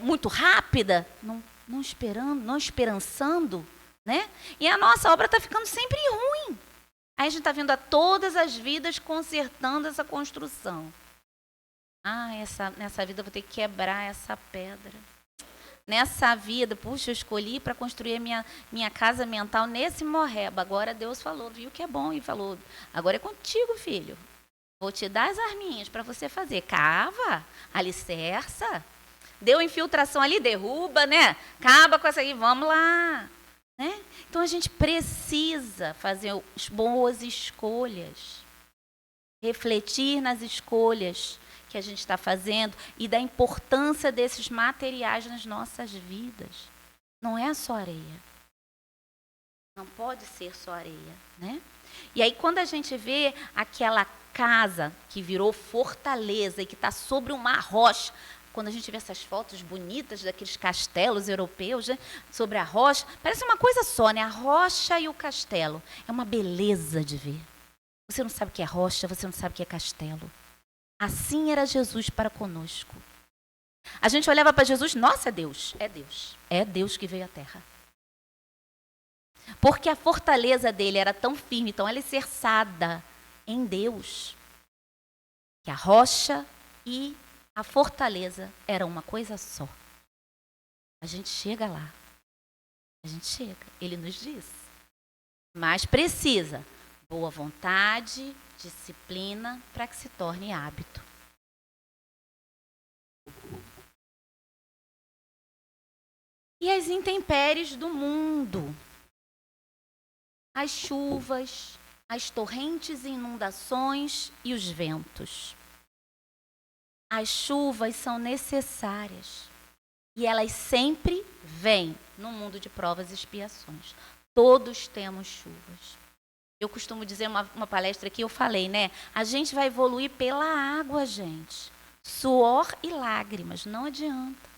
muito rápida, não esperançando, né? E a nossa obra está ficando sempre ruim. Aí a gente está vendo a todas as vidas consertando essa construção. Nessa vida eu vou ter que quebrar essa pedra. Nessa vida, puxa, eu escolhi para construir a minha casa mental nesse morreba. Agora Deus falou, viu que é bom, e falou, agora é contigo, filho. Vou te dar as arminhas para você fazer. Cava, alicerça, deu infiltração ali, derruba, né? Acaba com essa aí, vamos lá. Né? Então a gente precisa fazer boas escolhas, refletir nas escolhas que a gente está fazendo e da importância desses materiais nas nossas vidas. Não é só areia. Não pode ser só areia, né? E aí quando a gente vê aquela casa que virou fortaleza e que está sobre uma rocha, quando a gente vê essas fotos bonitas daqueles castelos europeus, né, sobre a rocha, parece uma coisa só, né? A rocha e o castelo. É uma beleza de ver. Você não sabe o que é rocha, você não sabe o que é castelo. Assim era Jesus para conosco. A gente olhava para Jesus, nossa, é Deus. É Deus. É Deus que veio à Terra. Porque a fortaleza dele era tão firme, tão alicerçada em Deus, que a rocha e a fortaleza era uma coisa só. A gente chega lá. A gente chega. Ele nos diz. Mas precisa boa vontade, disciplina, para que se torne hábito. E as intempéries do mundo. As chuvas, as torrentes e inundações e os ventos. As chuvas são necessárias e elas sempre vêm no mundo de provas e expiações. Todos temos chuvas. Eu costumo dizer uma palestra que eu falei, né? A gente vai evoluir pela água, gente. Suor e lágrimas, não adianta.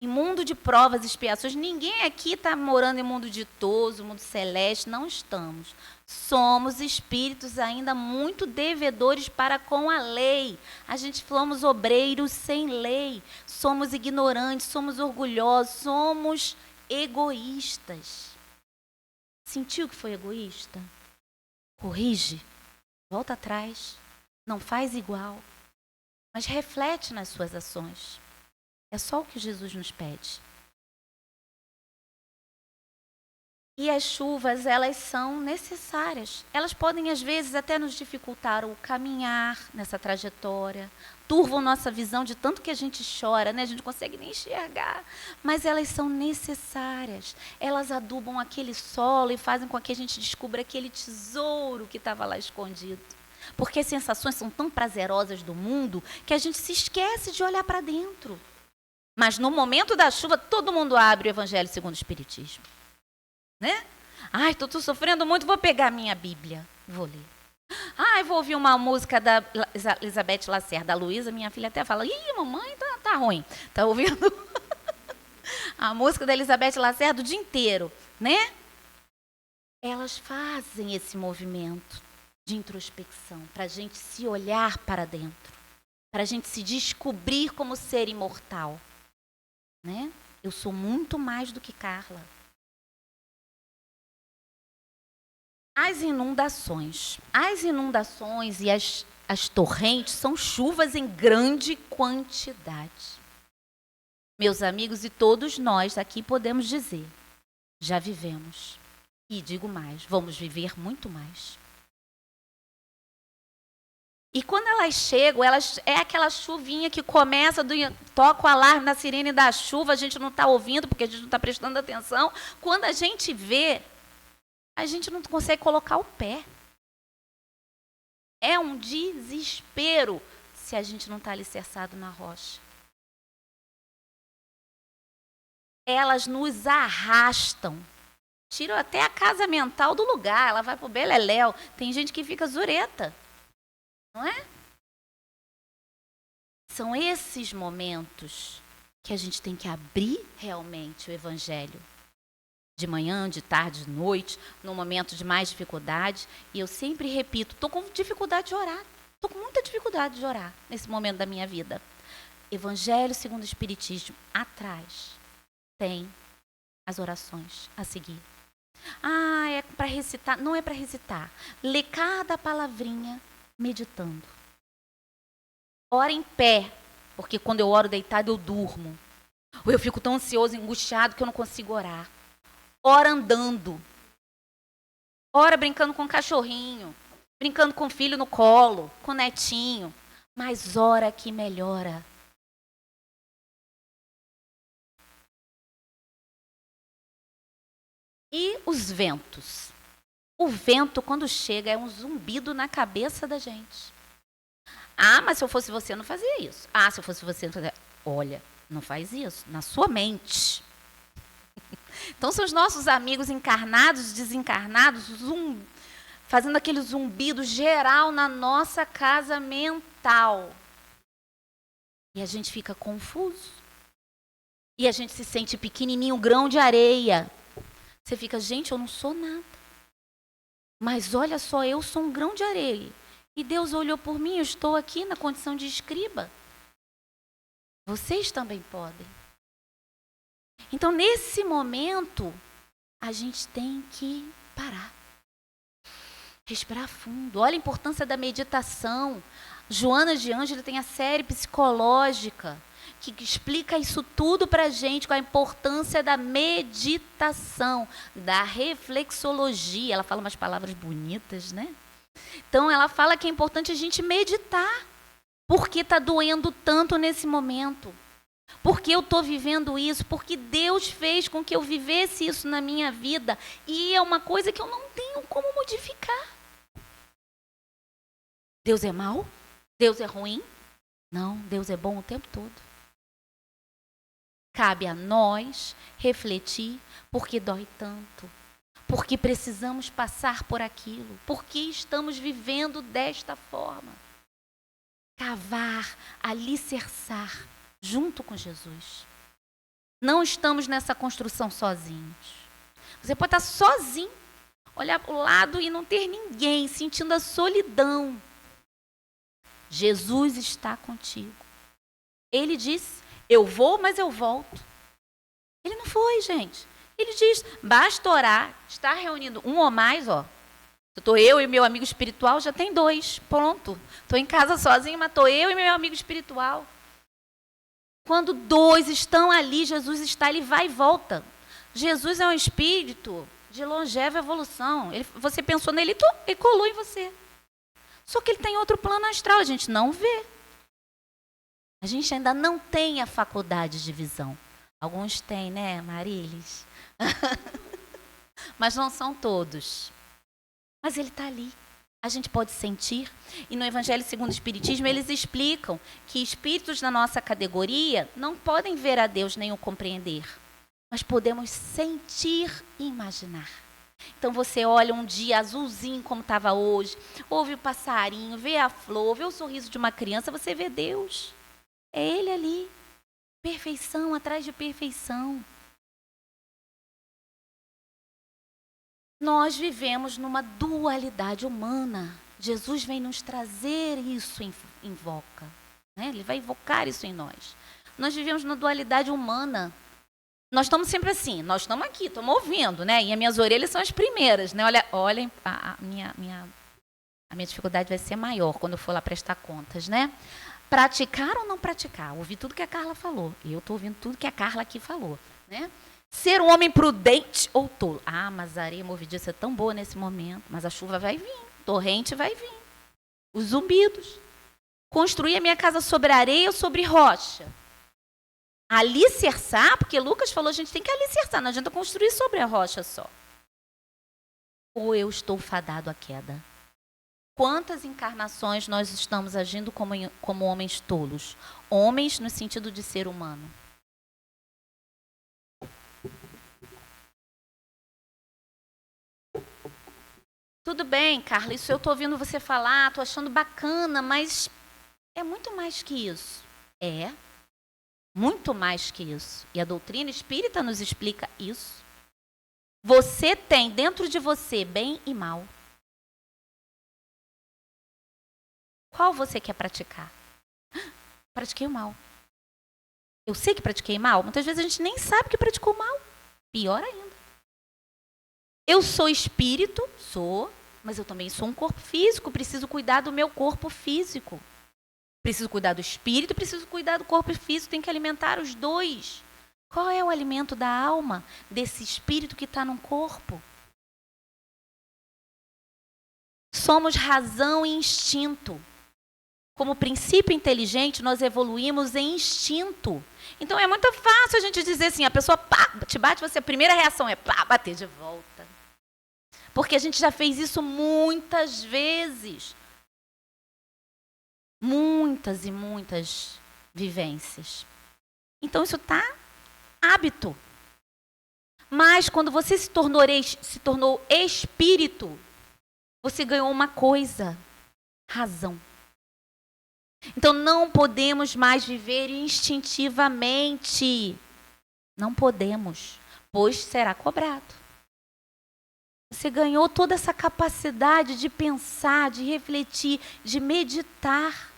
Em mundo de provas e expiações, ninguém aqui está morando em mundo ditoso, mundo celeste, não estamos. Somos espíritos ainda muito devedores para com a lei. A gente somos obreiros sem lei. Somos ignorantes, somos orgulhosos, somos egoístas. Sentiu que foi egoísta? Corrige, volta atrás, não faz igual, mas reflete nas suas ações. É só o que Jesus nos pede. E as chuvas, elas são necessárias. Elas podem, às vezes, até nos dificultar o caminhar nessa trajetória, turvam nossa visão de tanto que a gente chora, né? A gente não consegue nem enxergar. Mas elas são necessárias. Elas adubam aquele solo e fazem com que a gente descubra aquele tesouro que estava lá escondido. Porque as sensações são tão prazerosas do mundo que a gente se esquece de olhar para dentro. Mas no momento da chuva, todo mundo abre o Evangelho segundo o Espiritismo. Né? Ai, estou sofrendo muito, vou pegar a minha Bíblia, vou ler. Ai, vou ouvir uma música da Elizabeth Lacerda. A Luísa, minha filha, até fala, ih, mamãe, tá ruim. Tá ouvindo a música da Elizabeth Lacerda o dia inteiro, né? Elas fazem esse movimento de introspecção, para a gente se olhar para dentro, para a gente se descobrir como ser imortal. Né? Eu sou muito mais do que Carla. As inundações e as torrentes são chuvas em grande quantidade. Meus amigos, e todos nós aqui podemos dizer, já vivemos. E digo mais, vamos viver muito mais. E quando elas chegam, é aquela chuvinha que começa, toca o alarme na sirene da chuva, a gente não está ouvindo, porque a gente não está prestando atenção. Quando a gente vê, a gente não consegue colocar o pé. É um desespero se a gente não está alicerçado na rocha. Elas nos arrastam. Tiram até a casa mental do lugar, ela vai para o beleléu. Tem gente que fica zureta. Não é? São esses momentos que a gente tem que abrir realmente o Evangelho. De manhã, de tarde, de noite, no momento de mais dificuldade. E eu sempre repito, estou com dificuldade de orar. Estou com muita dificuldade de orar nesse momento da minha vida. Evangelho segundo o Espiritismo, atrás, tem as orações a seguir. Ah, é para recitar? Não é para recitar. Lê cada palavrinha meditando. Ora em pé, porque quando eu oro deitado eu durmo. Ou eu fico tão ansioso, angustiado que eu não consigo orar. Ora andando. Ora brincando com o cachorrinho. Brincando com o filho no colo, com o netinho. Mas ora que melhora. E os ventos? O vento, quando chega, é um zumbido na cabeça da gente. Ah, mas se eu fosse você, eu não fazia isso. Ah, se eu fosse você, eu não fazia. Olha, não faz isso. Na sua mente. Então, são os nossos amigos encarnados, desencarnados, fazendo aquele zumbido geral na nossa casa mental. E a gente fica confuso. E a gente se sente pequenininho, grão de areia. Você fica, gente, eu não sou nada. Mas olha só, eu sou um grão de areia. E Deus olhou por mim, eu estou aqui na condição de escriba. Vocês também podem. Então, nesse momento, a gente tem que parar. Respirar fundo. Olha a importância da meditação. Joana de Ângelo tem a série psicológica que explica isso tudo para a gente, com a importância da meditação, da reflexologia. Ela fala umas palavras bonitas, né? Então, ela fala que é importante a gente meditar. Por que está doendo tanto nesse momento? Por que eu estou vivendo isso? Porque Deus fez com que eu vivesse isso na minha vida. E é uma coisa que eu não tenho como modificar. Deus é mau? Deus é ruim? Não, Deus é bom o tempo todo. Cabe a nós refletir por que dói tanto. Porque precisamos passar por aquilo. Porque estamos vivendo desta forma. Cavar, alicerçar junto com Jesus. Não estamos nessa construção sozinhos. Você pode estar sozinho, olhar para o lado e não ter ninguém, sentindo a solidão. Jesus está contigo. Ele disse, eu vou, mas eu volto. Ele não foi, gente. Ele diz, basta orar, estar reunindo um ou mais, ó. Estou eu e meu amigo espiritual, já tem 2, pronto. Estou em casa sozinho, mas estou eu e meu amigo espiritual. Quando 2 estão ali, Jesus está ali, vai e volta. Jesus é um espírito de longeva evolução. Você pensou nele, ele colou em você. Só que ele tem outro plano astral, a gente não vê. A gente ainda não tem a faculdade de visão. Alguns têm, né, Marilis? Mas não são todos. Mas ele está ali. A gente pode sentir. E no Evangelho segundo o Espiritismo, eles explicam que espíritos da nossa categoria não podem ver a Deus nem o compreender. Mas podemos sentir e imaginar. Então você olha um dia azulzinho como estava hoje, ouve o passarinho, vê a flor, vê o sorriso de uma criança, você vê Deus. É Ele ali. Perfeição atrás de perfeição. Nós vivemos numa dualidade humana. Jesus vem nos trazer isso em voca. Né? Ele vai invocar isso em nós. Nós vivemos numa dualidade humana. Nós estamos sempre assim, nós estamos aqui, estamos ouvindo, né? E as minhas orelhas são as primeiras, né? Olha a minha A minha dificuldade vai ser maior quando eu for lá prestar contas, né? Praticar ou não praticar? Ouvi tudo que a Carla falou. E eu estou ouvindo tudo que a Carla aqui falou, né? Ser um homem prudente ou tolo? Ah, mas a areia movediça é tão boa nesse momento. Mas a chuva vai vir, torrente vai vir. Os zumbidos. Construir a minha casa sobre areia ou sobre rocha? Alicerçar, porque Lucas falou, a gente tem que alicerçar, não adianta construir sobre a rocha só. Ou eu estou fadado à queda? Quantas encarnações nós estamos agindo como homens tolos? Homens no sentido de ser humano. Tudo bem, Carla, isso eu estou ouvindo você falar, estou achando bacana, mas é muito mais que isso. É muito mais que isso. E a doutrina espírita nos explica isso. Você tem dentro de você bem e mal. Qual você quer praticar? Pratiquei o mal. Eu sei que pratiquei mal. Muitas vezes a gente nem sabe que praticou mal. Pior ainda. Eu sou espírito? Sou. Mas eu também sou um corpo físico. Preciso cuidar do meu corpo físico. Preciso cuidar do espírito, preciso cuidar do corpo físico. Tem que alimentar os dois. Qual é o alimento da alma? Desse espírito que está no corpo? Somos razão e instinto. Como princípio inteligente, nós evoluímos em instinto. Então é muito fácil a gente dizer assim, a pessoa pá, te bate, você a primeira reação é pá, bater de volta. Porque a gente já fez isso muitas vezes. Muitas e muitas vivências. Então isso está hábito. Mas quando você se tornou espírito, você ganhou uma coisa, razão. Então não podemos mais viver instintivamente. Não podemos, pois será cobrado. Você ganhou toda essa capacidade de pensar, de refletir, de meditar.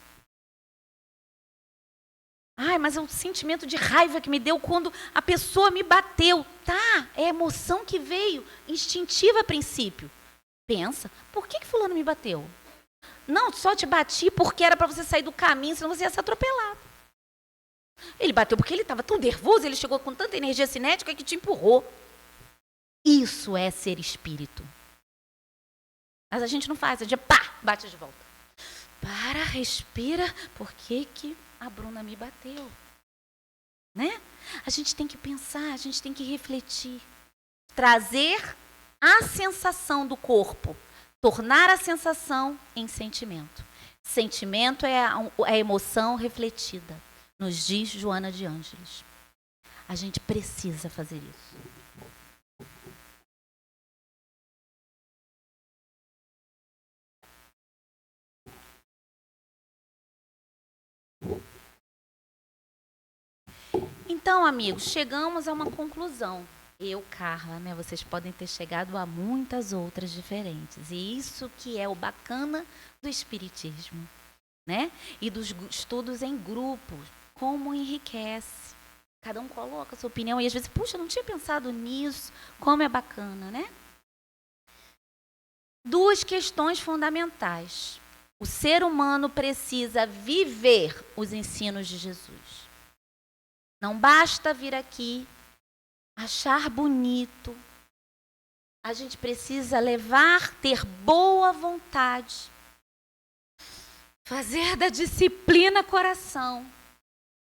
Ai, mas é um sentimento de raiva que me deu quando a pessoa me bateu. Tá, é a emoção que veio, instintiva a princípio. Pensa, por que fulano me bateu? Não, só te bati porque era para você sair do caminho, senão você ia ser atropelado. Ele bateu porque ele estava tão nervoso, ele chegou com tanta energia cinética que te empurrou. Isso é ser espírito. Mas a gente não faz, a gente pá, bate de volta. Para, respira, por que a Bruna me bateu? Né? A gente tem que pensar, a gente tem que refletir. Trazer a sensação do corpo. Tornar a sensação em sentimento. Sentimento é a emoção refletida, nos diz Joana de Ângeles. A gente precisa fazer isso. Então, amigos, chegamos a uma conclusão. Eu, Carla, né? Vocês podem ter chegado a muitas outras diferentes. E isso que é o bacana do espiritismo, né? E dos estudos em grupo, como enriquece. Cada um coloca a sua opinião e às vezes, puxa, não tinha pensado nisso, como é bacana, né? Duas questões fundamentais. O ser humano precisa viver os ensinos de Jesus. Não basta vir aqui, achar bonito. A gente precisa ter boa vontade. Fazer da disciplina coração.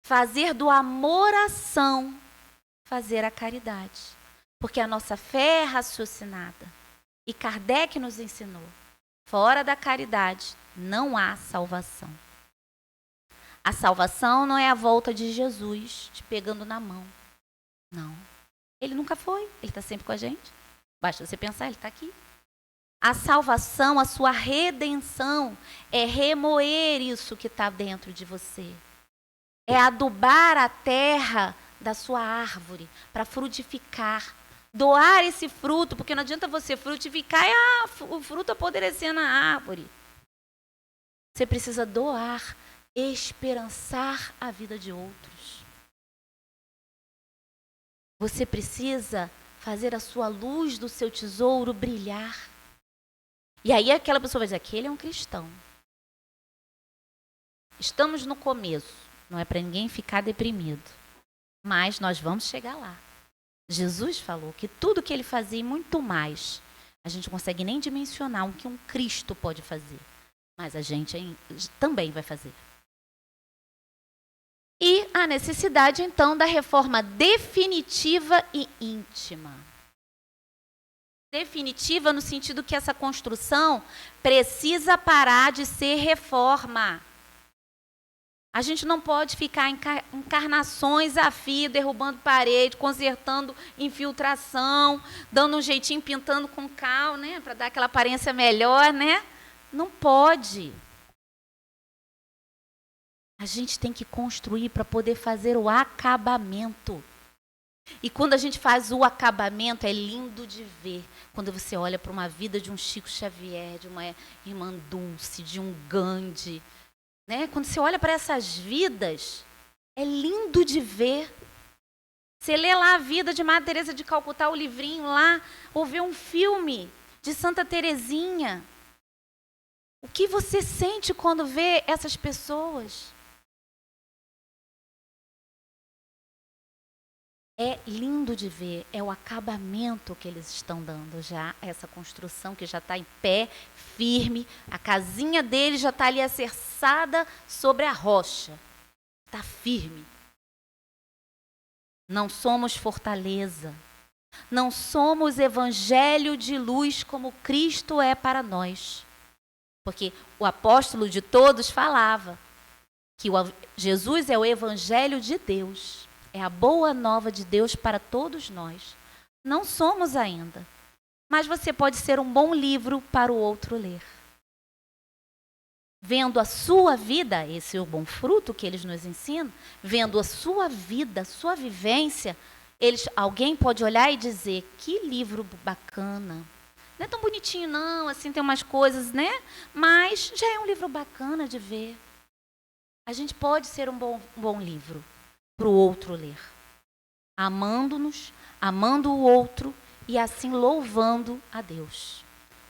Fazer do amor ação. Fazer a caridade. Porque a nossa fé é raciocinada. E Kardec nos ensinou. Fora da caridade não há salvação. A salvação não é a volta de Jesus te pegando na mão. Não. Ele nunca foi. Ele está sempre com a gente. Basta você pensar, ele está aqui. A salvação, a sua redenção, é remoer isso que está dentro de você. É adubar a terra da sua árvore para frutificar. Doar esse fruto, porque não adianta você frutificar e o fruto apodrecer na árvore. Você precisa doar, esperançar a vida de outros. Você precisa fazer a sua luz do seu tesouro brilhar. E aí aquela pessoa vai dizer, aquele é um cristão. Estamos no começo, não é para ninguém ficar deprimido, mas nós vamos chegar lá. Jesus falou que tudo que ele fazia e muito mais, a gente não consegue nem dimensionar o que um Cristo pode fazer, mas a gente também vai fazer. E a necessidade, então, da reforma definitiva e íntima. Definitiva no sentido que essa construção precisa parar de ser reforma. A gente não pode ficar encarnações a fio, derrubando parede, consertando infiltração, dando um jeitinho, pintando com cal, né, para dar aquela aparência melhor, né? Não pode. A gente tem que construir para poder fazer o acabamento. E quando a gente faz o acabamento, é lindo de ver. Quando você olha para uma vida de um Chico Xavier, de uma Irmã Dulce, de um Gandhi, né? Quando você olha para essas vidas, é lindo de ver. Você lê lá a vida de Madre Teresa de Calcutá, o livrinho lá, ou vê um filme de Santa Terezinha. O que você sente quando vê essas pessoas? É lindo de ver, é o acabamento que eles estão dando já, essa construção que já está em pé, firme, a casinha deles já está ali alicerçada sobre a rocha, está firme. Não somos fortaleza, não somos evangelho de luz como Cristo é para nós. Porque o apóstolo de todos falava que Jesus é o evangelho de Deus. É a boa nova de Deus para todos nós. Não somos ainda. Mas você pode ser um bom livro para o outro ler. Vendo a sua vida, esse é o bom fruto que eles nos ensinam, vendo a sua vida, a sua vivência, alguém pode olhar e dizer, que livro bacana. Não é tão bonitinho não, assim tem umas coisas, né? Mas já é um livro bacana de ver. A gente pode ser um bom livro para o outro ler, amando-nos, amando o outro e assim louvando a Deus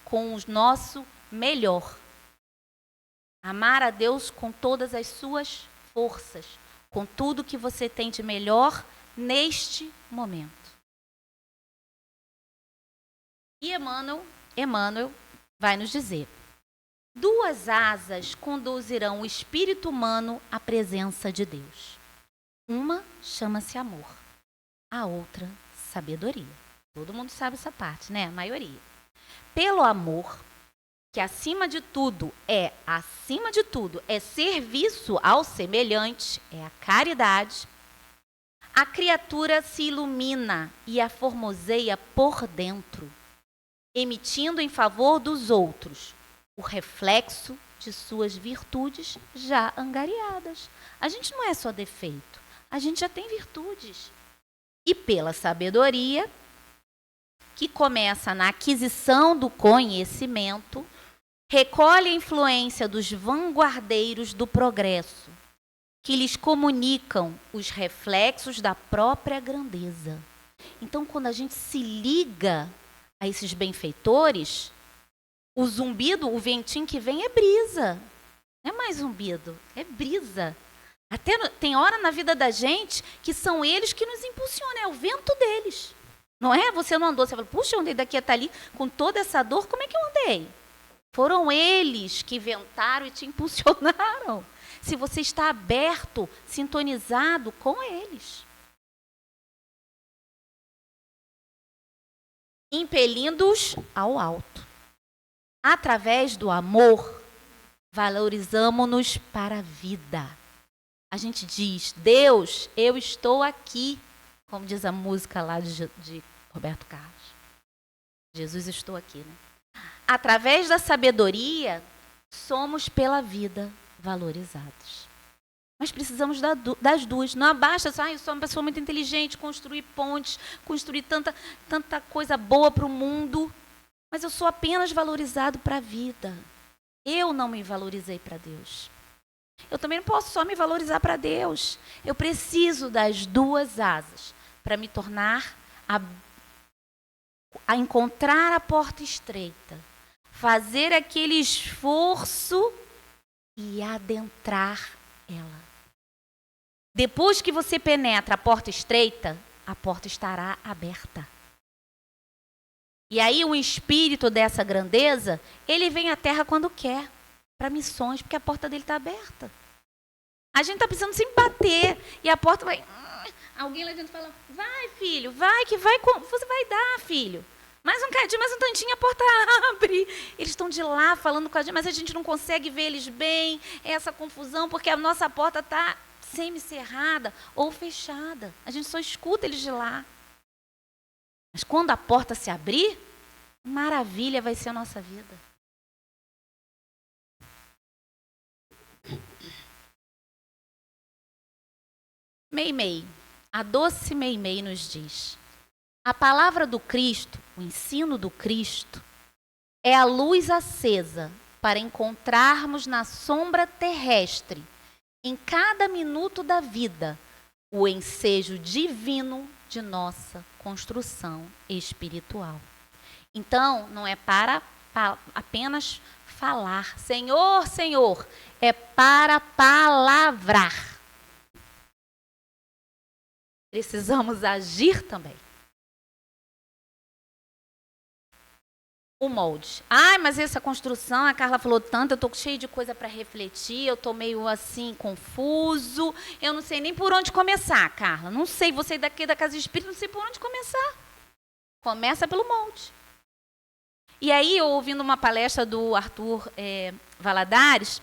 com o nosso melhor. Amar a Deus com todas as suas forças, com tudo que você tem de melhor neste momento. E Emmanuel vai nos dizer: 2 asas conduzirão o espírito humano à presença de Deus. Uma chama-se amor, a outra sabedoria. Todo mundo sabe essa parte, né? A maioria. Pelo amor, que acima de tudo é serviço ao semelhante, é a caridade, a criatura se ilumina e a formoseia por dentro, emitindo em favor dos outros o reflexo de suas virtudes já angariadas. A gente não é só defeito. A gente já tem virtudes. E pela sabedoria, que começa na aquisição do conhecimento, recolhe a influência dos vanguardeiros do progresso, que lhes comunicam os reflexos da própria grandeza. Então, quando a gente se liga a esses benfeitores, o zumbido, o ventinho que vem é brisa. Não é mais zumbido, é brisa. Até tem hora na vida da gente que são eles que nos impulsionam, é o vento deles. Não é? Você não andou, você fala, puxa, eu andei daqui até ali com toda essa dor, como é que eu andei? Foram eles que ventaram e te impulsionaram. Se você está aberto, sintonizado com eles. Impelindo-os ao alto. Através do amor, valorizamo-nos para a vida. A gente diz, Deus, eu estou aqui, como diz a música lá de Roberto Carlos. Jesus, estou aqui, né? Através da sabedoria, somos pela vida valorizados. Mas precisamos das duas. Não basta, eu sou uma pessoa muito inteligente, construir pontes, construir tanta coisa boa para o mundo, mas eu sou apenas valorizado para a vida. Eu não me valorizei para Deus. Eu também não posso só me valorizar para Deus. Eu preciso das 2 asas para me tornar a encontrar a porta estreita, fazer aquele esforço e adentrar ela. Depois que você penetra a porta estreita, a porta estará aberta. E aí o espírito dessa grandeza, ele vem à terra quando quer, para missões, porque a porta dele está aberta. A gente está precisando sempre bater, e a porta vai... Alguém lá dentro fala, vai filho, vai que vai, você vai dar, filho. Mais um cadinho, mais um tantinho, a porta abre. Eles estão de lá falando com a gente, mas a gente não consegue ver eles bem, essa confusão, porque a nossa porta está semi-cerrada ou fechada. A gente só escuta eles de lá. Mas quando a porta se abrir, maravilha vai ser a nossa vida. Meimei, a doce Meimei nos diz: a palavra do Cristo, o ensino do Cristo, é a luz acesa para encontrarmos na sombra terrestre, em cada minuto da vida, o ensejo divino de nossa construção espiritual. Então, não é para apenas falar, Senhor, Senhor, é para palavrar. Precisamos agir também. O molde. Ai, mas essa construção, a Carla falou tanto, eu estou cheio de coisa para refletir, eu estou meio assim, confuso, eu não sei nem por onde começar, Carla. Não sei, você daqui da Casa Espírita, não sei por onde começar. Começa pelo molde. E aí, eu ouvindo uma palestra do Arthur Valadares,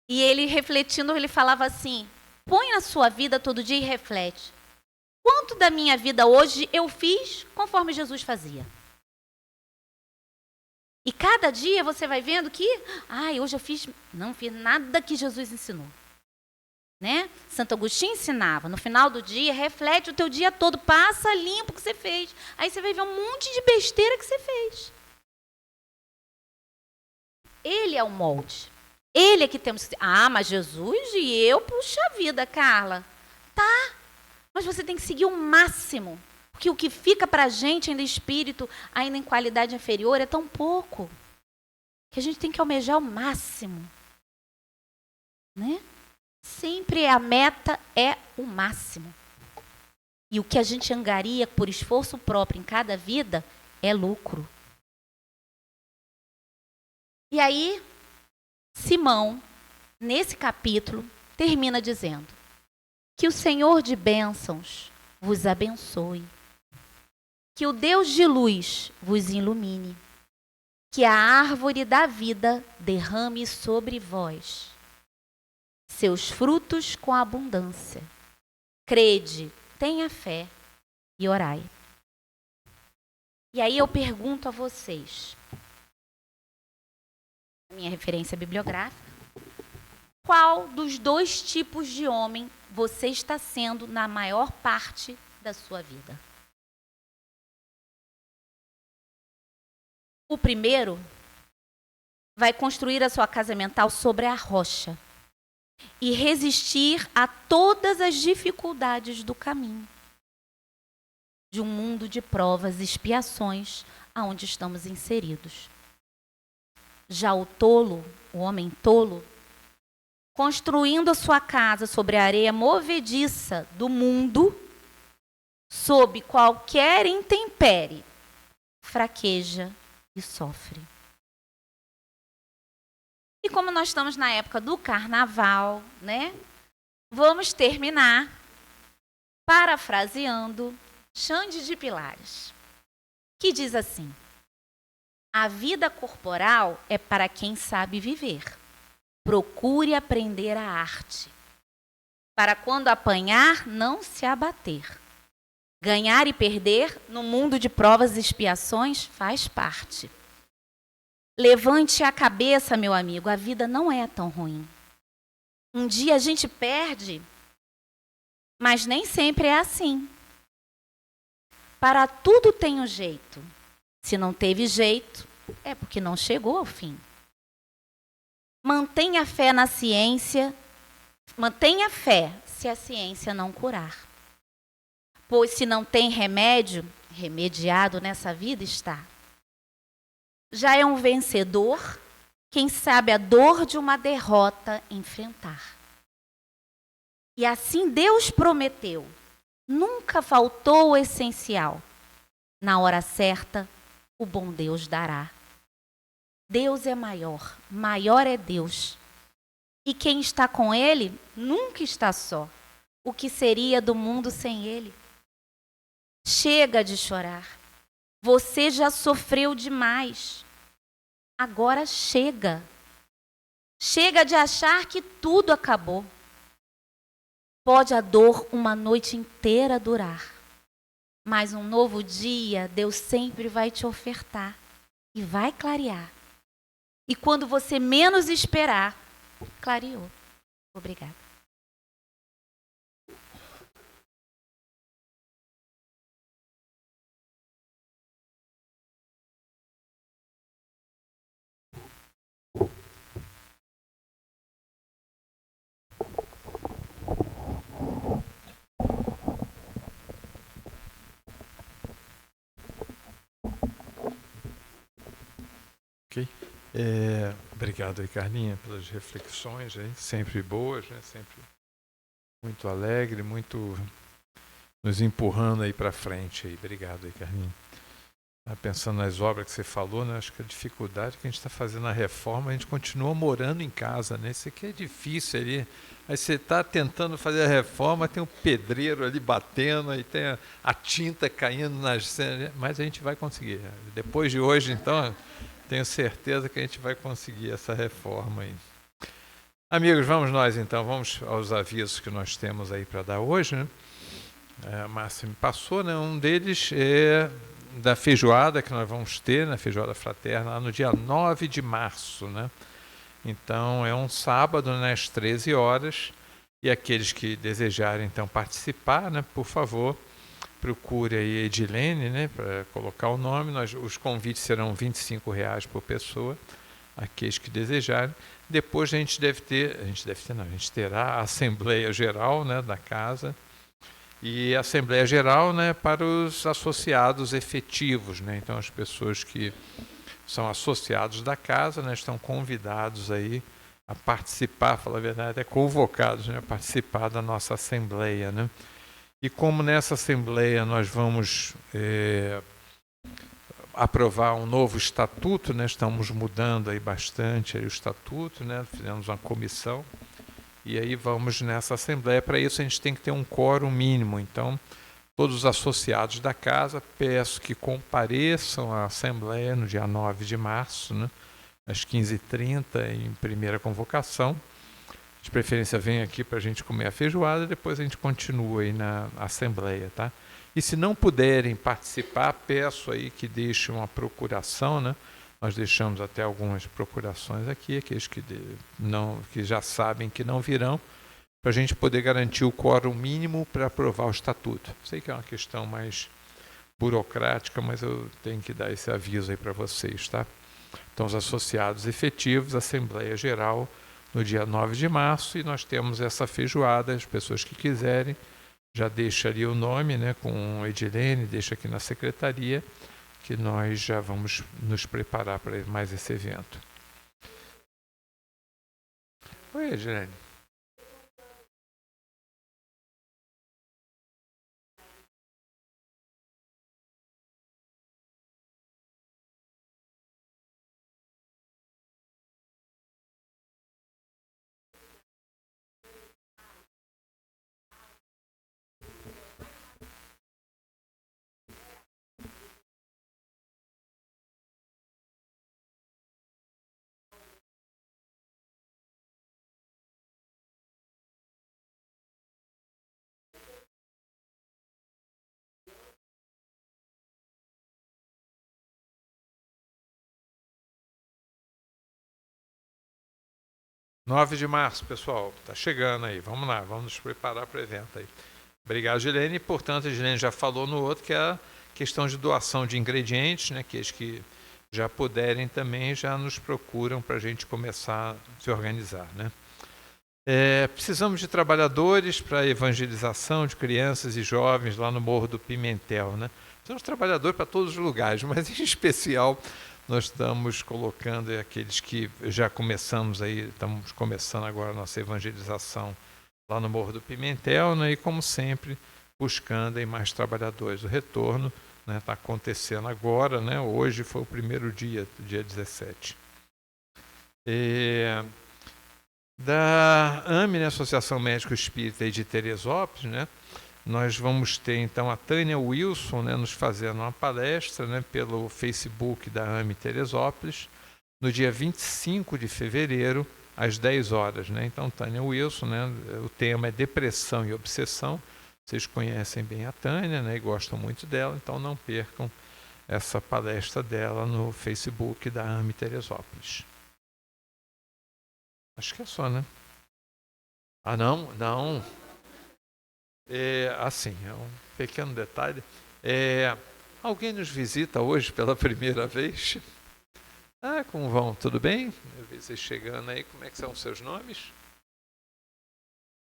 e ele refletindo, ele falava assim, põe na sua vida todo dia e reflete. Quanto da minha vida hoje eu fiz conforme Jesus fazia? E cada dia você vai vendo que, hoje eu não fiz nada que Jesus ensinou. Né? Santo Agostinho ensinava, no final do dia, reflete o teu dia todo, passa limpo o que você fez. Aí você vai ver um monte de besteira que você fez. Ele é o molde. Ele é que temos que... mas Jesus e eu, puxa vida, Carla. Tá, mas você tem que seguir o máximo. Porque o que fica para a gente ainda espírito, ainda em qualidade inferior, é tão pouco. Que a gente tem que almejar o máximo. Né? Sempre a meta é o máximo. E o que a gente angaria por esforço próprio em cada vida é lucro. E aí, Simão, nesse capítulo, termina dizendo que o Senhor de bênçãos vos abençoe. Que o Deus de luz vos ilumine, que a árvore da vida derrame sobre vós seus frutos com abundância. Crede, tenha fé e orai. E aí eu pergunto a vocês, minha referência bibliográfica, qual dos dois tipos de homem você está sendo na maior parte da sua vida? O primeiro vai construir a sua casa mental sobre a rocha e resistir a todas as dificuldades do caminho de um mundo de provas e expiações aonde estamos inseridos. Já o tolo, o homem tolo, construindo a sua casa sobre a areia movediça do mundo, sob qualquer intempérie, fraqueja e sofre. E como nós estamos na época do carnaval, né? Vamos terminar parafraseando Xande de Pilares, que diz assim: a vida corporal é para quem sabe viver. Procure aprender a arte, para quando apanhar, não se abater. Ganhar e perder no mundo de provas e expiações faz parte. Levante a cabeça, meu amigo, a vida não é tão ruim. Um dia a gente perde, mas nem sempre é assim. Para tudo tem um jeito. Se não teve jeito, é porque não chegou ao fim. Mantenha fé na ciência, mantenha fé se a ciência não curar. Pois se não tem remédio, remediado nessa vida está. já é um vencedor, quem sabe a dor de uma derrota enfrentar. E assim Deus prometeu. Nunca faltou o essencial. Na hora certa, o bom Deus dará. Deus é maior, maior é Deus. E quem está com Ele nunca está só. O que seria do mundo sem Ele? Chega de chorar. Você já sofreu demais. Agora chega. Chega de achar que tudo acabou. Pode a dor uma noite inteira durar, mas um novo dia Deus sempre vai te ofertar e vai clarear. E quando você menos esperar, clareou. Obrigada. Ok. Obrigado aí, Carlinha, pelas reflexões, aí, sempre boas, né? Sempre muito alegre, muito nos empurrando aí para frente. Aí. Obrigado aí, Carlinha. Pensando nas obras que você falou, né? Acho que a dificuldade que a gente está fazendo na reforma, a gente continua morando em casa, né? Isso aqui é difícil ali. Aí você está tentando fazer a reforma, tem um pedreiro ali batendo, aí tem a tinta caindo nas cenas, mas a gente vai conseguir. Depois de hoje, então, tenho certeza que a gente vai conseguir essa reforma aí. Amigos, vamos nós então, vamos aos avisos que nós temos aí para dar hoje, né? A Márcia me passou, né? Um deles é da feijoada que nós vamos ter, na feijoada fraterna, lá no dia 9 de março, né? Então, é um sábado, né, às 13 horas, e aqueles que desejarem, então, participar, né, por favor, procure aí a Edilene, né, para colocar o nome. Os convites serão R$ 25 por pessoa, aqueles que desejarem. Depois a gente terá a Assembleia Geral, né, da casa, e a Assembleia Geral, né, para os associados efetivos, né? Então as pessoas que são associados da casa, né, estão convidados aí a participar, falar a verdade, até convocados, né, a participar da nossa Assembleia, né? E como nessa Assembleia nós vamos aprovar um novo estatuto, né? Estamos mudando aí bastante aí o estatuto, né? Fizemos uma comissão. E aí vamos nessa Assembleia. Para isso a gente tem que ter um quórum mínimo. Então, todos os associados da casa, peço que compareçam à Assembleia no dia 9 de março, né, às 15h30, em primeira convocação. De preferência, venha aqui para a gente comer a feijoada, depois a gente continua aí na Assembleia, tá? E se não puderem participar, peço aí que deixem uma procuração, né? Nós deixamos até algumas procurações aqui, aqueles que já sabem que não virão, para a gente poder garantir o quórum mínimo para aprovar o estatuto. Sei que é uma questão mais burocrática, mas eu tenho que dar esse aviso aí para vocês, tá? Então, os associados efetivos, Assembleia Geral, no dia 9 de março, e nós temos essa feijoada. As pessoas que quiserem, já deixa ali o nome, né, com Edilene, deixa aqui na secretaria, que nós já vamos nos preparar para mais esse evento. Oi, Edilene. (9 de março, pessoal, está chegando aí, vamos lá, vamos nos preparar para o evento aí. Obrigado, Gilene. Portanto, a Gilene já falou no outro, que é a questão de doação de ingredientes, né, que os que já puderem também já nos procuram para a gente começar a se organizar, né? Precisamos de trabalhadores para a evangelização de crianças e jovens lá no Morro do Pimentel, né? Precisamos de trabalhadores para todos os lugares, mas em especial nós estamos colocando aqueles que já começamos aí, estamos começando agora a nossa evangelização lá no Morro do Pimentel, né? E como sempre, buscando aí mais trabalhadores. O retorno está acontecendo agora, né? Hoje foi o primeiro dia 17. Da AME, né, Associação Médico Espírita de Teresópolis, né, nós vamos ter então a Tânia Wilson, né, nos fazendo uma palestra, né, pelo Facebook da AME Teresópolis, no dia 25 de fevereiro, às 10 horas. Né? Então, Tânia Wilson, né, o tema é depressão e obsessão. Vocês conhecem bem a Tânia, né, e gostam muito dela, então não percam essa palestra dela no Facebook da AME Teresópolis. Acho que é só, né? Ah, não. Assim, é um pequeno detalhe. Alguém nos visita hoje pela primeira vez? Ah, como vão? Tudo bem? Eu vi vocês chegando aí. Como é que são os seus nomes?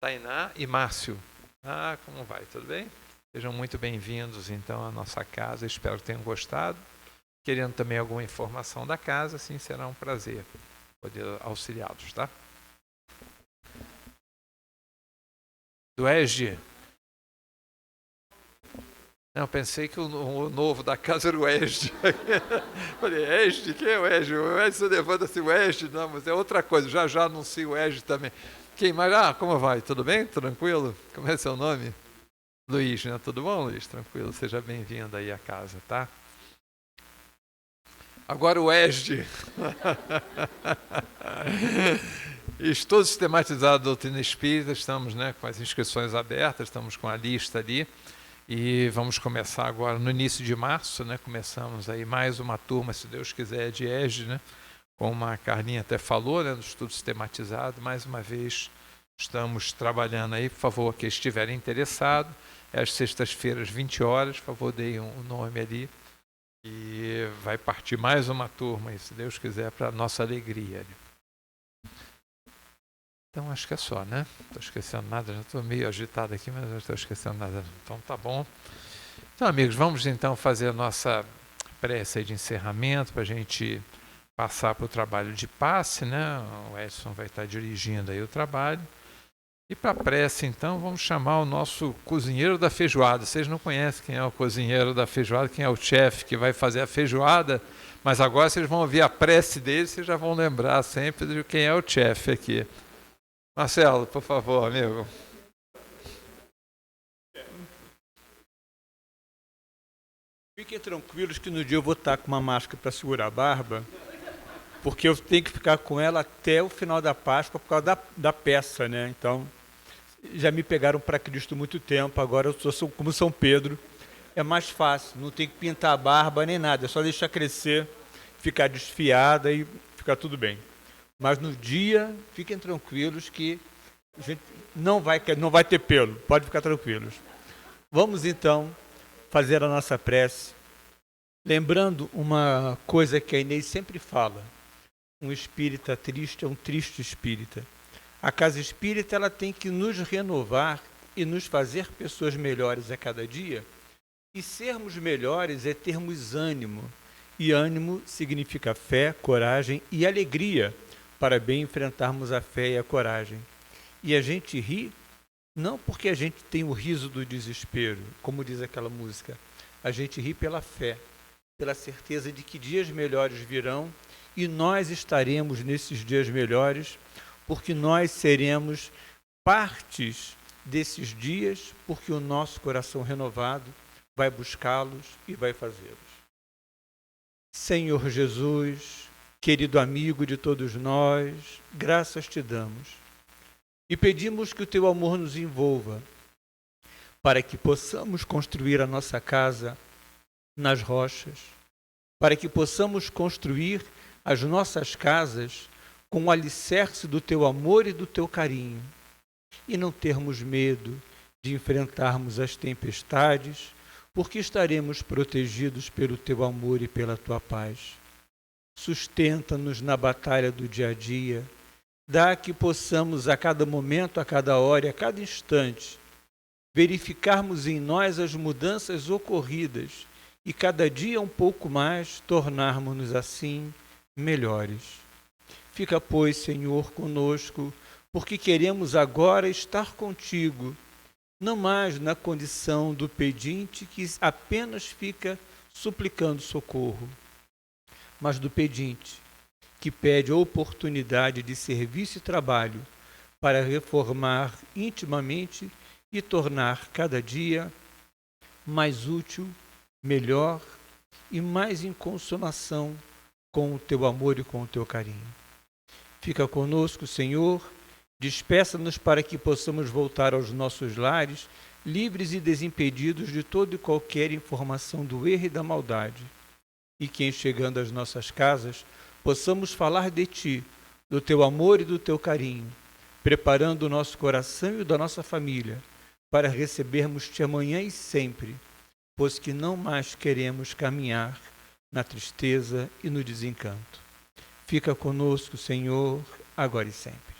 Tainá e Márcio. Ah, como vai? Tudo bem? Sejam muito bem-vindos, então, à nossa casa. Espero que tenham gostado. Querendo também alguma informação da casa, sim, será um prazer poder auxiliá-los, tá? Do ESG. Não, pensei que o novo da casa era o ESG. Falei, ESG? Quem é o ESG? O ESG, você levanta-se o ESG? Não, mas é outra coisa. Já anuncio o ESG também. Quem mais? Ah, como vai? Tudo bem? Tranquilo? Como é seu nome? Luiz, né? Tudo bom, Luiz? Tranquilo. Seja bem-vindo aí à casa, tá? Agora o ESG. Estou sistematizado a doutrina espírita, estamos, né, com as inscrições abertas, estamos com a lista ali e vamos começar agora no início de março, né, começamos aí mais uma turma, se Deus quiser, de ESG, né, como a Carlinha até falou, né, no estudo sistematizado. Mais uma vez estamos trabalhando aí, por favor, que estiverem interessados, às sextas-feiras, 20 horas, por favor, deem um nome ali. E vai partir mais uma turma, se Deus quiser, para a nossa alegria. Então, acho que é só, né? Não estou esquecendo nada, já estou meio agitado aqui, mas não estou esquecendo nada. Então, tá bom. Então, amigos, vamos então fazer a nossa prece de encerramento para a gente passar para o trabalho de passe, né? O Edson vai estar dirigindo aí o trabalho. E para a prece, então, vamos chamar o nosso cozinheiro da feijoada. Vocês não conhecem quem é o cozinheiro da feijoada, quem é o chefe que vai fazer a feijoada, mas agora vocês vão ouvir a prece dele, vocês já vão lembrar sempre de quem é o chefe aqui. Marcelo, por favor, amigo. Fiquem tranquilos que no dia eu vou estar com uma máscara para segurar a barba, porque eu tenho que ficar com ela até o final da Páscoa por causa da peça, né? Então, já me pegaram para Cristo há muito tempo, agora eu sou como São Pedro. É mais fácil, não tem que pintar a barba nem nada, é só deixar crescer, ficar desfiada e ficar tudo bem. Mas no dia, fiquem tranquilos que a gente não vai ter pelo, pode ficar tranquilos. Vamos então fazer a nossa prece, lembrando uma coisa que a Inês sempre fala: um espírita triste é um triste espírita. A casa espírita ela tem que nos renovar e nos fazer pessoas melhores a cada dia. E sermos melhores é termos ânimo. E ânimo significa fé, coragem e alegria para bem enfrentarmos a fé e a coragem. E a gente ri não porque a gente tem o riso do desespero, como diz aquela música. A gente ri pela fé, pela certeza de que dias melhores virão e nós estaremos nesses dias melhores, porque nós seremos partes desses dias, porque o nosso coração renovado vai buscá-los e vai fazê-los. Senhor Jesus, querido amigo de todos nós, graças te damos e pedimos que o teu amor nos envolva, para que possamos construir a nossa casa nas rochas, para que possamos construir as nossas casas com o alicerce do teu amor e do teu carinho, e não termos medo de enfrentarmos as tempestades, porque estaremos protegidos pelo teu amor e pela tua paz. Sustenta-nos na batalha do dia a dia, dá que possamos a cada momento, a cada hora, a cada instante, verificarmos em nós as mudanças ocorridas e cada dia um pouco mais tornarmos-nos assim melhores. Fica, pois, Senhor, conosco, porque queremos agora estar contigo, não mais na condição do pedinte que apenas fica suplicando socorro, mas do pedinte que pede oportunidade de serviço e trabalho para reformar intimamente e tornar cada dia mais útil, melhor e mais em consumação com o teu amor e com o teu carinho. Fica conosco, Senhor, despeça-nos para que possamos voltar aos nossos lares, livres e desimpedidos de toda e qualquer informação do erro e da maldade, e que, em chegando às nossas casas, possamos falar de Ti, do Teu amor e do Teu carinho, preparando o nosso coração e o da nossa família, para recebermos-Te amanhã e sempre, pois que não mais queremos caminhar na tristeza e no desencanto. Fica conosco, Senhor, agora e sempre.